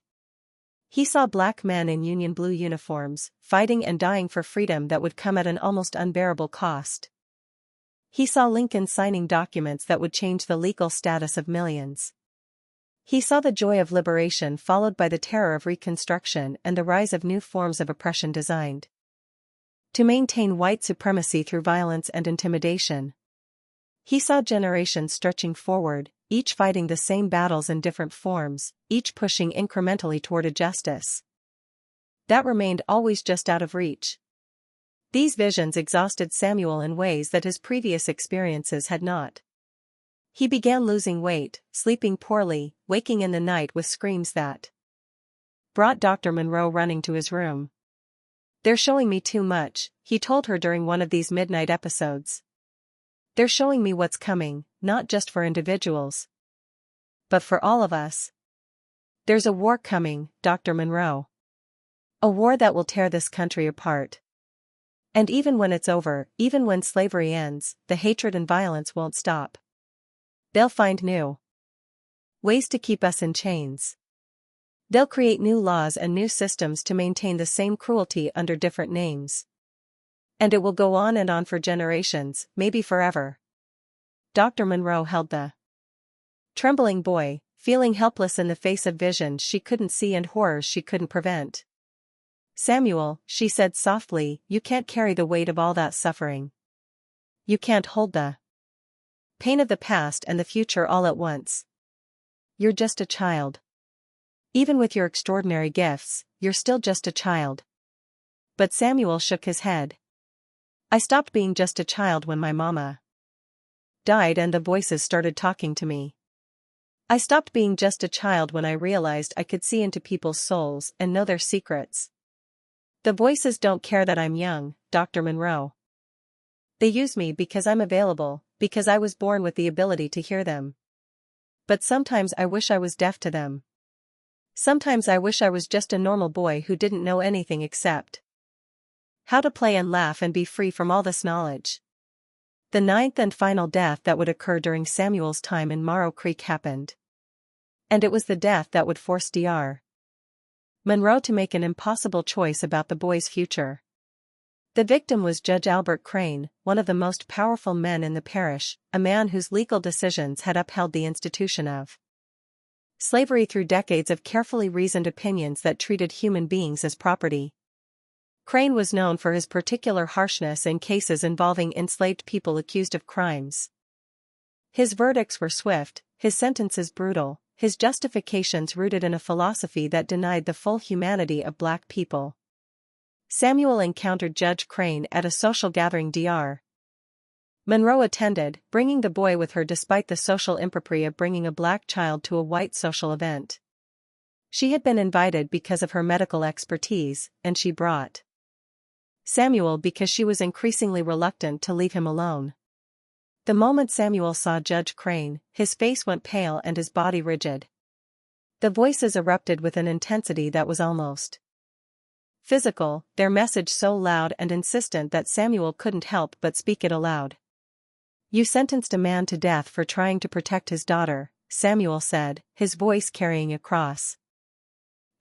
He saw black men in Union blue uniforms, fighting and dying for freedom that would come at an almost unbearable cost. He saw Lincoln signing documents that would change the legal status of millions. He saw the joy of liberation followed by the terror of Reconstruction and the rise of new forms of oppression designed to maintain white supremacy through violence and intimidation. He saw generations stretching forward, each fighting the same battles in different forms, each pushing incrementally toward a justice that remained always just out of reach. These visions exhausted Samuel in ways that his previous experiences had not. He began losing weight, sleeping poorly, waking in the night with screams that brought Dr. Monroe running to his room. "They're showing me too much," he told her during one of these midnight episodes. "They're showing me what's coming, not just for individuals, but for all of us. There's a war coming, Dr. Monroe. A war that will tear this country apart. And even when it's over, even when slavery ends, the hatred and violence won't stop. They'll find new ways to keep us in chains. They'll create new laws and new systems to maintain the same cruelty under different names. And it will go on and on for generations, maybe forever." Dr. Monroe held the trembling boy, feeling helpless in the face of visions she couldn't see and horrors she couldn't prevent. "Samuel," she said softly, "you can't carry the weight of all that suffering. You can't hold the pain of the past and the future all at once. You're just a child. Even with your extraordinary gifts, you're still just a child. But Samuel shook his head. I stopped being just a child when my mama died and the voices started talking to me. I stopped being just a child when I realized I could see into people's souls and know their secrets. The voices don't care that I'm young, Dr. Monroe. They use me because I'm available, because I was born with the ability to hear them. But sometimes I wish I was deaf to them. Sometimes I wish I was just a normal boy who didn't know anything except how to play and laugh and be free from all this knowledge. The ninth and final death that would occur during Samuel's time in Monroe Creek happened. And it was the death that would force Dr. Monroe to make an impossible choice about the boy's future. The victim was Judge Albert Crane, one of the most powerful men in the parish, a man whose legal decisions had upheld the institution of slavery through decades of carefully reasoned opinions that treated human beings as property. Crane was known for his particular harshness in cases involving enslaved people accused of crimes. His verdicts were swift, his sentences brutal, his justifications rooted in a philosophy that denied the full humanity of black people. Samuel encountered Judge Crane at a social gathering Dr. Monroe attended, bringing the boy with her despite the social impropriety of bringing a black child to a white social event. She had been invited because of her medical expertise, and she brought Samuel because she was increasingly reluctant to leave him alone. The moment Samuel saw Judge Crane, his face went pale and his body rigid. The voices erupted with an intensity that was almost physical, their message so loud and insistent that Samuel couldn't help but speak it aloud. You sentenced a man to death for trying to protect his daughter, Samuel said, his voice carrying across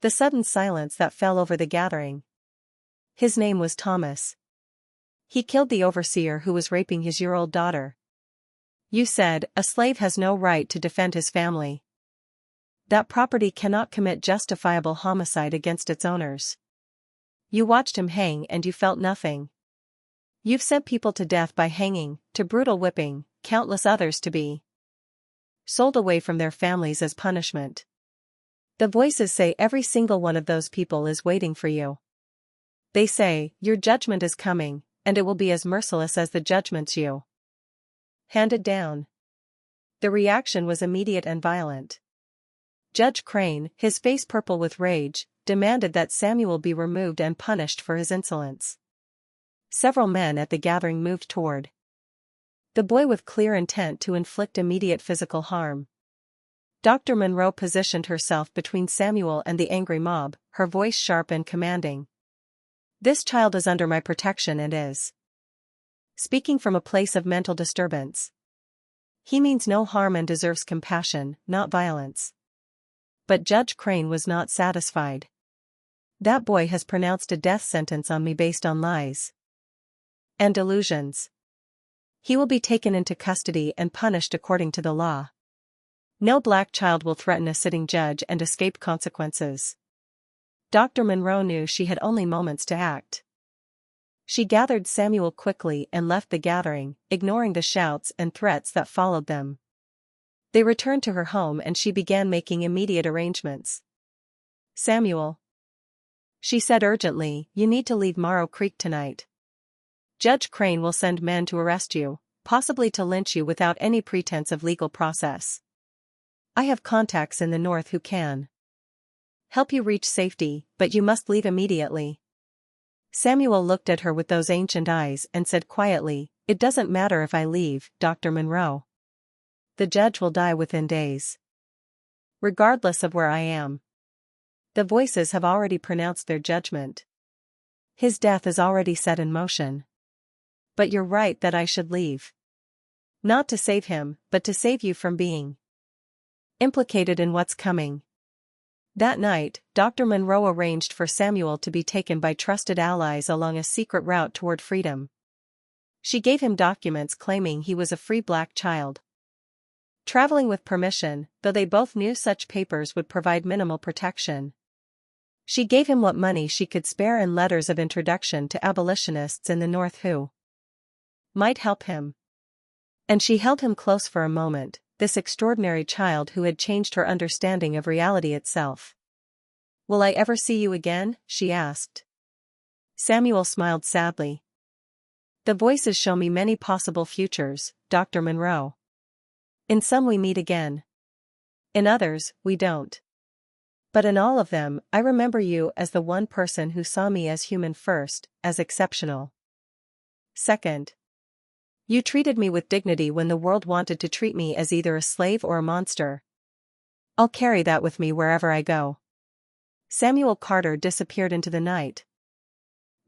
the sudden silence that fell over the gathering. His name was Thomas. He killed the overseer who was raping his year-old daughter. You said, a slave has no right to defend his family. That property cannot commit justifiable homicide against its owners. You watched him hang and you felt nothing. You've sent people to death by hanging, to brutal whipping, countless others to be sold away from their families as punishment. The voices say every single one of those people is waiting for you. They say, your judgment is coming, and it will be as merciless as the judgments you handed down. The reaction was immediate and violent. Judge Crane, his face purple with rage, demanded that Samuel be removed and punished for his insolence. Several men at the gathering moved toward the boy with clear intent to inflict immediate physical harm. Dr. Monroe positioned herself between Samuel and the angry mob, her voice sharp and commanding. This child is under my protection and is speaking from a place of mental disturbance. He means no harm and deserves compassion, not violence. But Judge Crane was not satisfied. That boy has pronounced a death sentence on me based on lies and delusions. He will be taken into custody and punished according to the law. No black child will threaten a sitting judge and escape consequences. Dr. Monroe knew she had only moments to act. She gathered Samuel quickly and left the gathering, ignoring the shouts and threats that followed them. They returned to her home and she began making immediate arrangements. Samuel, she said urgently, you need to leave Monroe Creek tonight. Judge Crane will send men to arrest you, possibly to lynch you without any pretense of legal process. I have contacts in the north who can help you reach safety, but you must leave immediately. Samuel looked at her with those ancient eyes and said quietly, it doesn't matter if I leave, Dr. Monroe. The judge will die within days. Regardless of where I am. The voices have already pronounced their judgment. His death is already set in motion. But you're right that I should leave. Not to save him, but to save you from being implicated in what's coming. That night, Dr. Monroe arranged for Samuel to be taken by trusted allies along a secret route toward freedom. She gave him documents claiming he was a free black child, traveling with permission, though they both knew such papers would provide minimal protection. She gave him what money she could spare and letters of introduction to abolitionists in the North who might help him. And she held him close for a moment, this extraordinary child who had changed her understanding of reality itself. "Will I ever see you again?" she asked. Samuel smiled sadly. "The voices show me many possible futures, Dr. Monroe. In some we meet again. In others, we don't. But in all of them, I remember you as the one person who saw me as human first, as exceptional. Second. You treated me with dignity when the world wanted to treat me as either a slave or a monster. I'll carry that with me wherever I go." Samuel Carter disappeared into the night.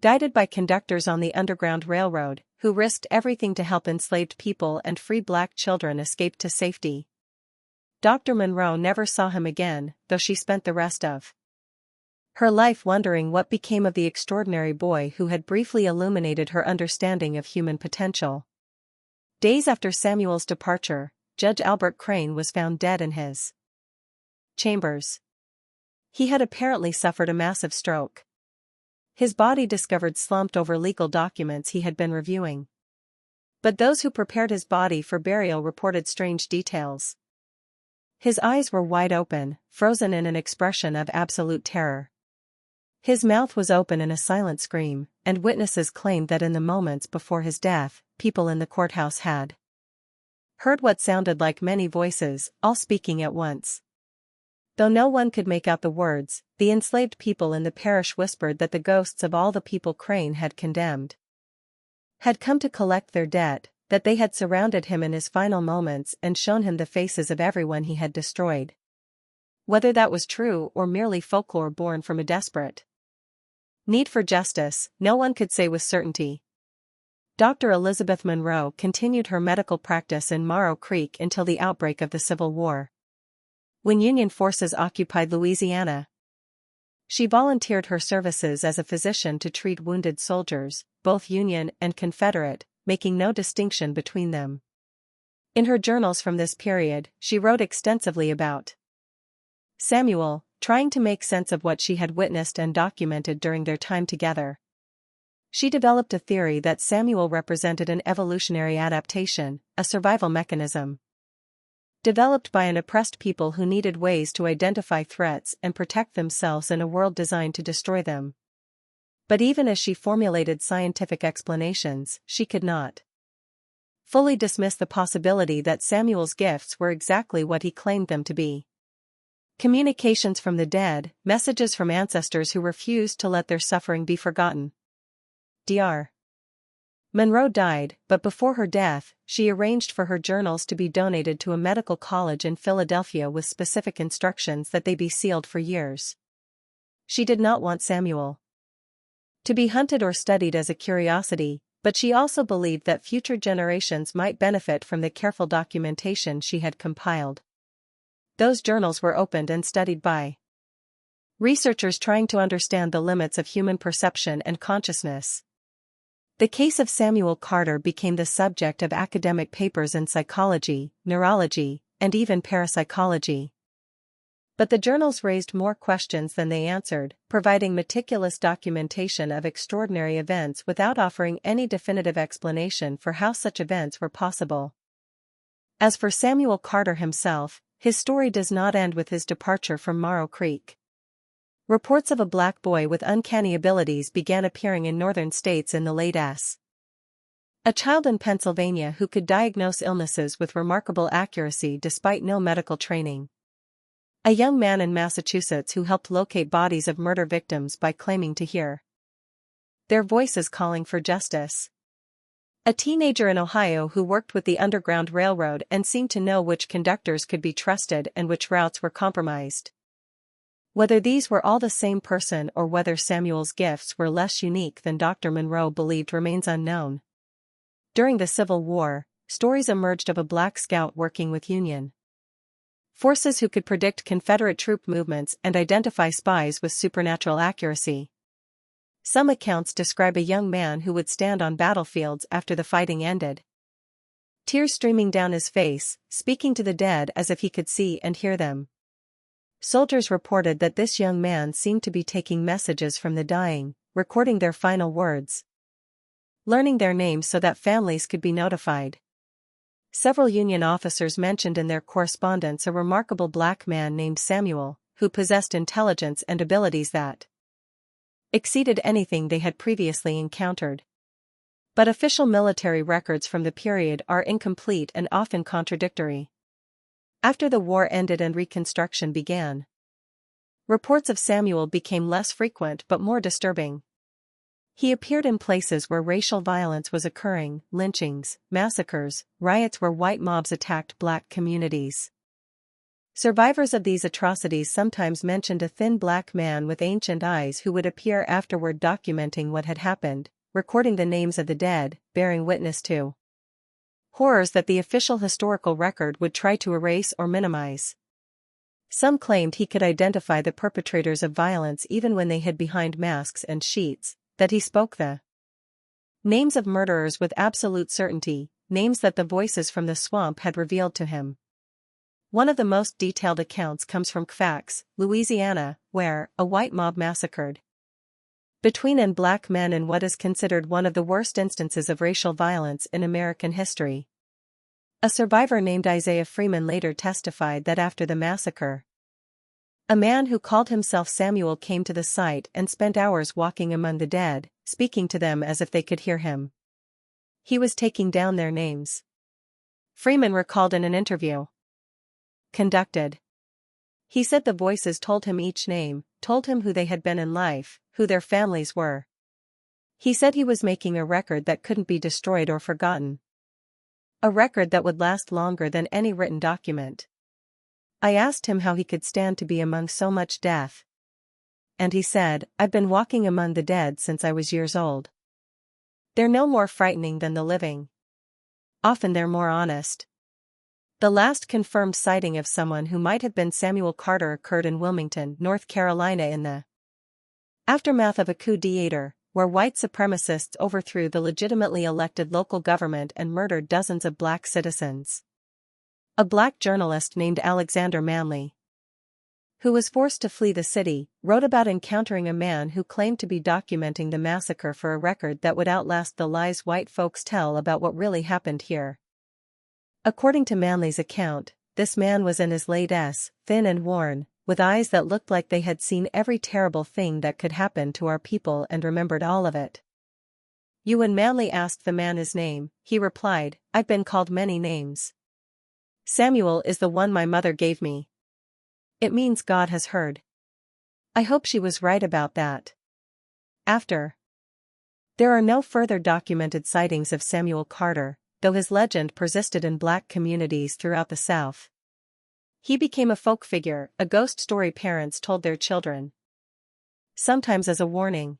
Guided by conductors on the Underground Railroad, who risked everything to help enslaved people and free black children escape to safety. Dr. Monroe never saw him again, though she spent the rest of her life wondering what became of the extraordinary boy who had briefly illuminated her understanding of human potential. Days after Samuel's departure, Judge Albert Crane was found dead in his chambers. He had apparently suffered a massive stroke. His body discovered slumped over legal documents he had been reviewing. But those who prepared his body for burial reported strange details. His eyes were wide open, frozen in an expression of absolute terror. His mouth was open in a silent scream, and witnesses claimed that in the moments before his death, people in the courthouse had heard what sounded like many voices, all speaking at once. Though no one could make out the words, the enslaved people in the parish whispered that the ghosts of all the people Crane had condemned had come to collect their debt, that they had surrounded him in his final moments and shown him the faces of everyone he had destroyed. Whether that was true or merely folklore born from a desperate need for justice, no one could say with certainty. Dr. Elizabeth Monroe continued her medical practice in Monroe Creek until the outbreak of the Civil War. When Union forces occupied Louisiana, she volunteered her services as a physician to treat wounded soldiers, both Union and Confederate, making no distinction between them. In her journals from this period, she wrote extensively about Samuel, trying to make sense of what she had witnessed and documented during their time together. She developed a theory that Samuel represented an evolutionary adaptation, a survival mechanism developed by an oppressed people who needed ways to identify threats and protect themselves in a world designed to destroy them. But even as she formulated scientific explanations, she could not fully dismiss the possibility that Samuel's gifts were exactly what he claimed them to be. Communications from the dead, messages from ancestors who refused to let their suffering be forgotten. Dr. Monroe died, but before her death, she arranged for her journals to be donated to a medical college in Philadelphia with specific instructions that they be sealed for years. She did not want Samuel to be hunted or studied as a curiosity, but she also believed that future generations might benefit from the careful documentation she had compiled. Those journals were opened and studied by researchers trying to understand the limits of human perception and consciousness. The case of Samuel Carter became the subject of academic papers in psychology, neurology, and even parapsychology. But the journals raised more questions than they answered, providing meticulous documentation of extraordinary events without offering any definitive explanation for how such events were possible. As for Samuel Carter himself, his story does not end with his departure from Monroe Creek. Reports of a black boy with uncanny abilities began appearing in northern states in the late '80s. A child in Pennsylvania who could diagnose illnesses with remarkable accuracy despite no medical training. A young man in Massachusetts who helped locate bodies of murder victims by claiming to hear their voices calling for justice. A teenager in Ohio who worked with the Underground Railroad and seemed to know which conductors could be trusted and which routes were compromised. Whether these were all the same person or whether Samuel's gifts were less unique than Dr. Monroe believed remains unknown. During the Civil War, stories emerged of a black scout working with Union forces who could predict Confederate troop movements and identify spies with supernatural accuracy. Some accounts describe a young man who would stand on battlefields after the fighting ended, tears streaming down his face, speaking to the dead as if he could see and hear them. Soldiers reported that this young man seemed to be taking messages from the dying, recording their final words, learning their names so that families could be notified. Several Union officers mentioned in their correspondence a remarkable black man named Samuel, who possessed intelligence and abilities that exceeded anything they had previously encountered. But official military records from the period are incomplete and often contradictory. After the war ended and Reconstruction began, reports of Samuel became less frequent but more disturbing. He appeared in places where racial violence was occurring, lynchings, massacres, riots where white mobs attacked black communities. Survivors of these atrocities sometimes mentioned a thin black man with ancient eyes who would appear afterward documenting what had happened, recording the names of the dead, bearing witness to horrors that the official historical record would try to erase or minimize. Some claimed he could identify the perpetrators of violence even when they hid behind masks and sheets, that he spoke the names of murderers with absolute certainty, names that the voices from the swamp had revealed to him. One of the most detailed accounts comes from Fax, Louisiana, where a white mob massacred between and black men in what is considered one of the worst instances of racial violence in American history. A survivor named Isaiah Freeman later testified that after the massacre, a man who called himself Samuel came to the site and spent hours walking among the dead, speaking to them as if they could hear him. He was taking down their names. Freeman recalled in an interview conducted. He said the voices told him each name, told him who they had been in life, who their families were. He said he was making a record that couldn't be destroyed or forgotten. A record that would last longer than any written document. I asked him how he could stand to be among so much death. And he said, "I've been walking among the dead since I was years old. They're no more frightening than the living. Often they're more honest." The last confirmed sighting of someone who might have been Samuel Carter occurred in Wilmington, North Carolina in the aftermath of a coup d'état, where white supremacists overthrew the legitimately elected local government and murdered dozens of black citizens. A black journalist named Alexander Manley, who was forced to flee the city, wrote about encountering a man who claimed to be documenting the massacre for a record that would outlast the lies white folks tell about what really happened here. According to Manley's account, this man was in his late s, thin and worn, with eyes that looked like they had seen every terrible thing that could happen to our people and remembered all of it. When Manley asked the man his name, he replied, "I've been called many names. Samuel is the one my mother gave me. It means God has heard. I hope she was right about that." There are no further documented sightings of Samuel Carter, though his legend persisted in black communities throughout the South. He became a folk figure, a ghost story parents told their children. Sometimes as a warning.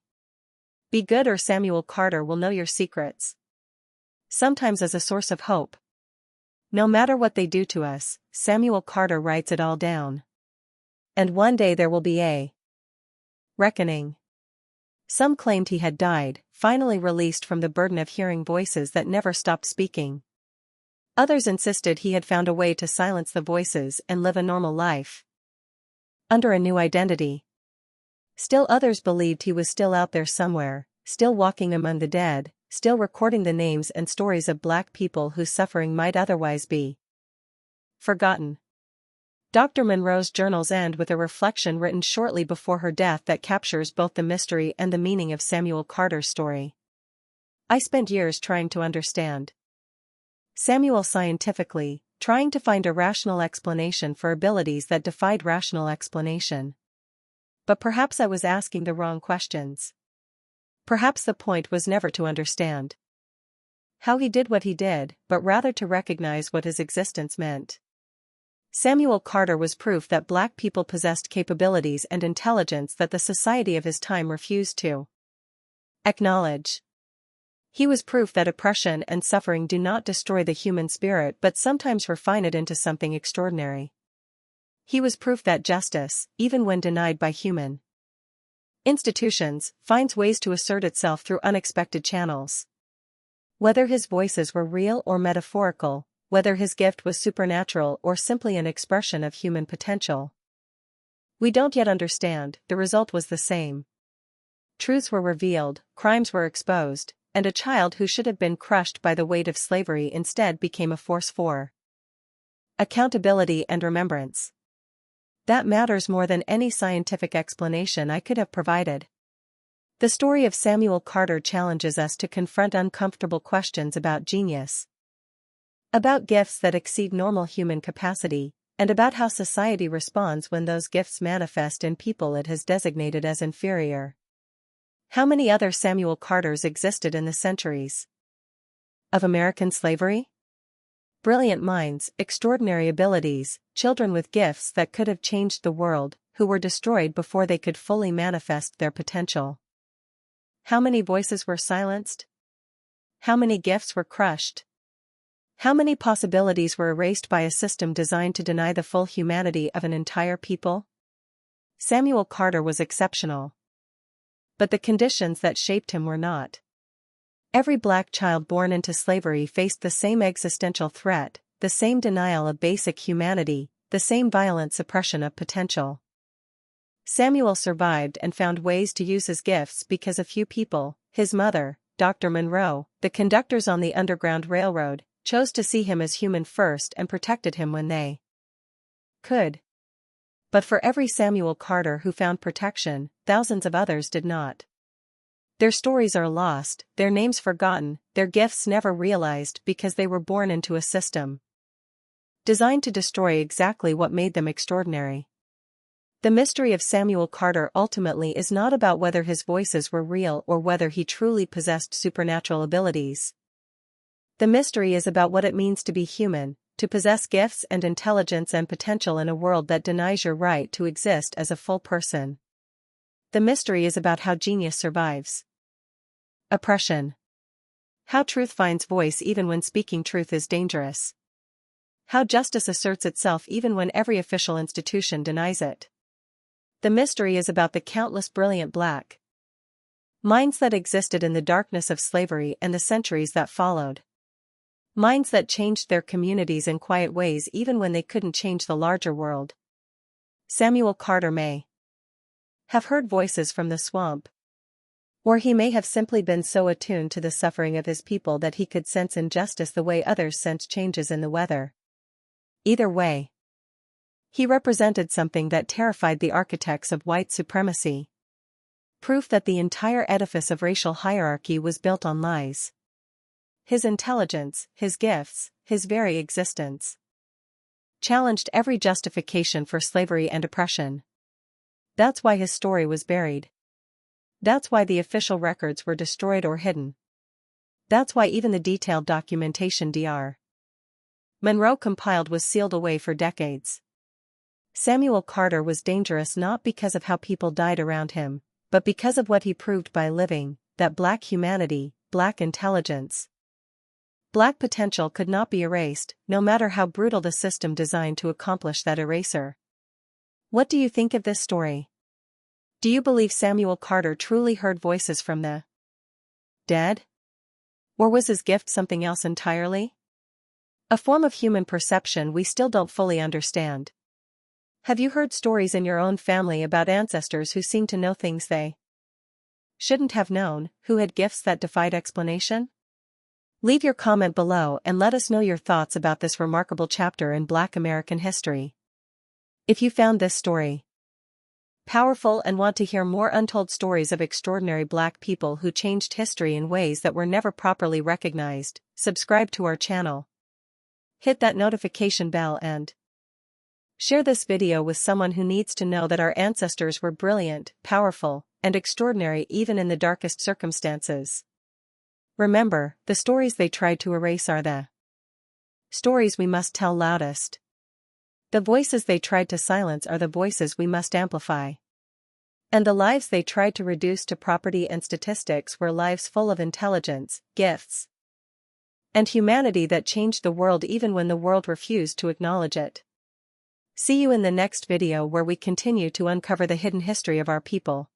Be good or Samuel Carter will know your secrets. Sometimes as a source of hope. No matter what they do to us, Samuel Carter writes it all down. And one day there will be a reckoning. Some claimed he had died, finally released from the burden of hearing voices that never stopped speaking. Others insisted he had found a way to silence the voices and live a normal life under a new identity. Still others believed he was still out there somewhere, still walking among the dead, still recording the names and stories of black people whose suffering might otherwise be forgotten. Dr. Monroe's journals end with a reflection written shortly before her death that captures both the mystery and the meaning of Samuel Carter's story. I spent years trying to understand Samuel scientifically, trying to find a rational explanation for abilities that defied rational explanation. But perhaps I was asking the wrong questions. Perhaps the point was never to understand how he did what he did, but rather to recognize what his existence meant. Samuel Carter was proof that black people possessed capabilities and intelligence that the society of his time refused to acknowledge. He was proof that oppression and suffering do not destroy the human spirit but sometimes refine it into something extraordinary. He was proof that justice, even when denied by human institutions, finds ways to assert itself through unexpected channels. Whether his voices were real or metaphorical, whether his gift was supernatural or simply an expression of human potential, we don't yet understand. The result was the same. Truths were revealed, crimes were exposed, and a child who should have been crushed by the weight of slavery instead became a force for accountability and remembrance. That matters more than any scientific explanation I could have provided. The story of Samuel Carter challenges us to confront uncomfortable questions about genius, about gifts that exceed normal human capacity, and about how society responds when those gifts manifest in people it has designated as inferior. How many other Samuel Carters existed in the centuries of American slavery? Brilliant minds, extraordinary abilities, children with gifts that could have changed the world, who were destroyed before they could fully manifest their potential. How many voices were silenced? How many gifts were crushed? How many possibilities were erased by a system designed to deny the full humanity of an entire people? Samuel Carter was exceptional. But the conditions that shaped him were not. Every black child born into slavery faced the same existential threat, the same denial of basic humanity, the same violent suppression of potential. Samuel survived and found ways to use his gifts because a few people, his mother, Dr. Monroe, the conductors on the Underground Railroad, chose to see him as human first and protected him when they could. But for every Samuel Carter who found protection, thousands of others did not. Their stories are lost, their names forgotten, their gifts never realized because they were born into a system designed to destroy exactly what made them extraordinary. The mystery of Samuel Carter ultimately is not about whether his voices were real or whether he truly possessed supernatural abilities. The mystery is about what it means to be human, to possess gifts and intelligence and potential in a world that denies your right to exist as a full person. The mystery is about how genius survives oppression. How truth finds voice even when speaking truth is dangerous. How justice asserts itself even when every official institution denies it. The mystery is about the countless brilliant black minds that existed in the darkness of slavery and the centuries that followed. Minds that changed their communities in quiet ways even when they couldn't change the larger world. Samuel Carter may have heard voices from the swamp, or he may have simply been so attuned to the suffering of his people that he could sense injustice the way others sense changes in the weather. Either way, he represented something that terrified the architects of white supremacy. Proof that the entire edifice of racial hierarchy was built on lies. His intelligence, his gifts, his very existence challenged every justification for slavery and oppression. That's why his story was buried. That's why the official records were destroyed or hidden. That's why even the detailed documentation Dr. Monroe compiled was sealed away for decades. Samuel Carter was dangerous not because of how people died around him, but because of what he proved by living, that black humanity, black intelligence, black potential could not be erased, no matter how brutal the system designed to accomplish that erasure. What do you think of this story? Do you believe Samuel Carter truly heard voices from the dead? Or was his gift something else entirely? A form of human perception we still don't fully understand. Have you heard stories in your own family about ancestors who seemed to know things they shouldn't have known, who had gifts that defied explanation? Leave your comment below and let us know your thoughts about this remarkable chapter in Black American history. If you found this story powerful and want to hear more untold stories of extraordinary black people who changed history in ways that were never properly recognized, subscribe to our channel. Hit that notification bell and share this video with someone who needs to know that our ancestors were brilliant, powerful, and extraordinary even in the darkest circumstances. Remember, the stories they tried to erase are the stories we must tell loudest. The voices they tried to silence are the voices we must amplify. And the lives they tried to reduce to property and statistics were lives full of intelligence, gifts, and humanity that changed the world even when the world refused to acknowledge it. See you in the next video where we continue to uncover the hidden history of our people.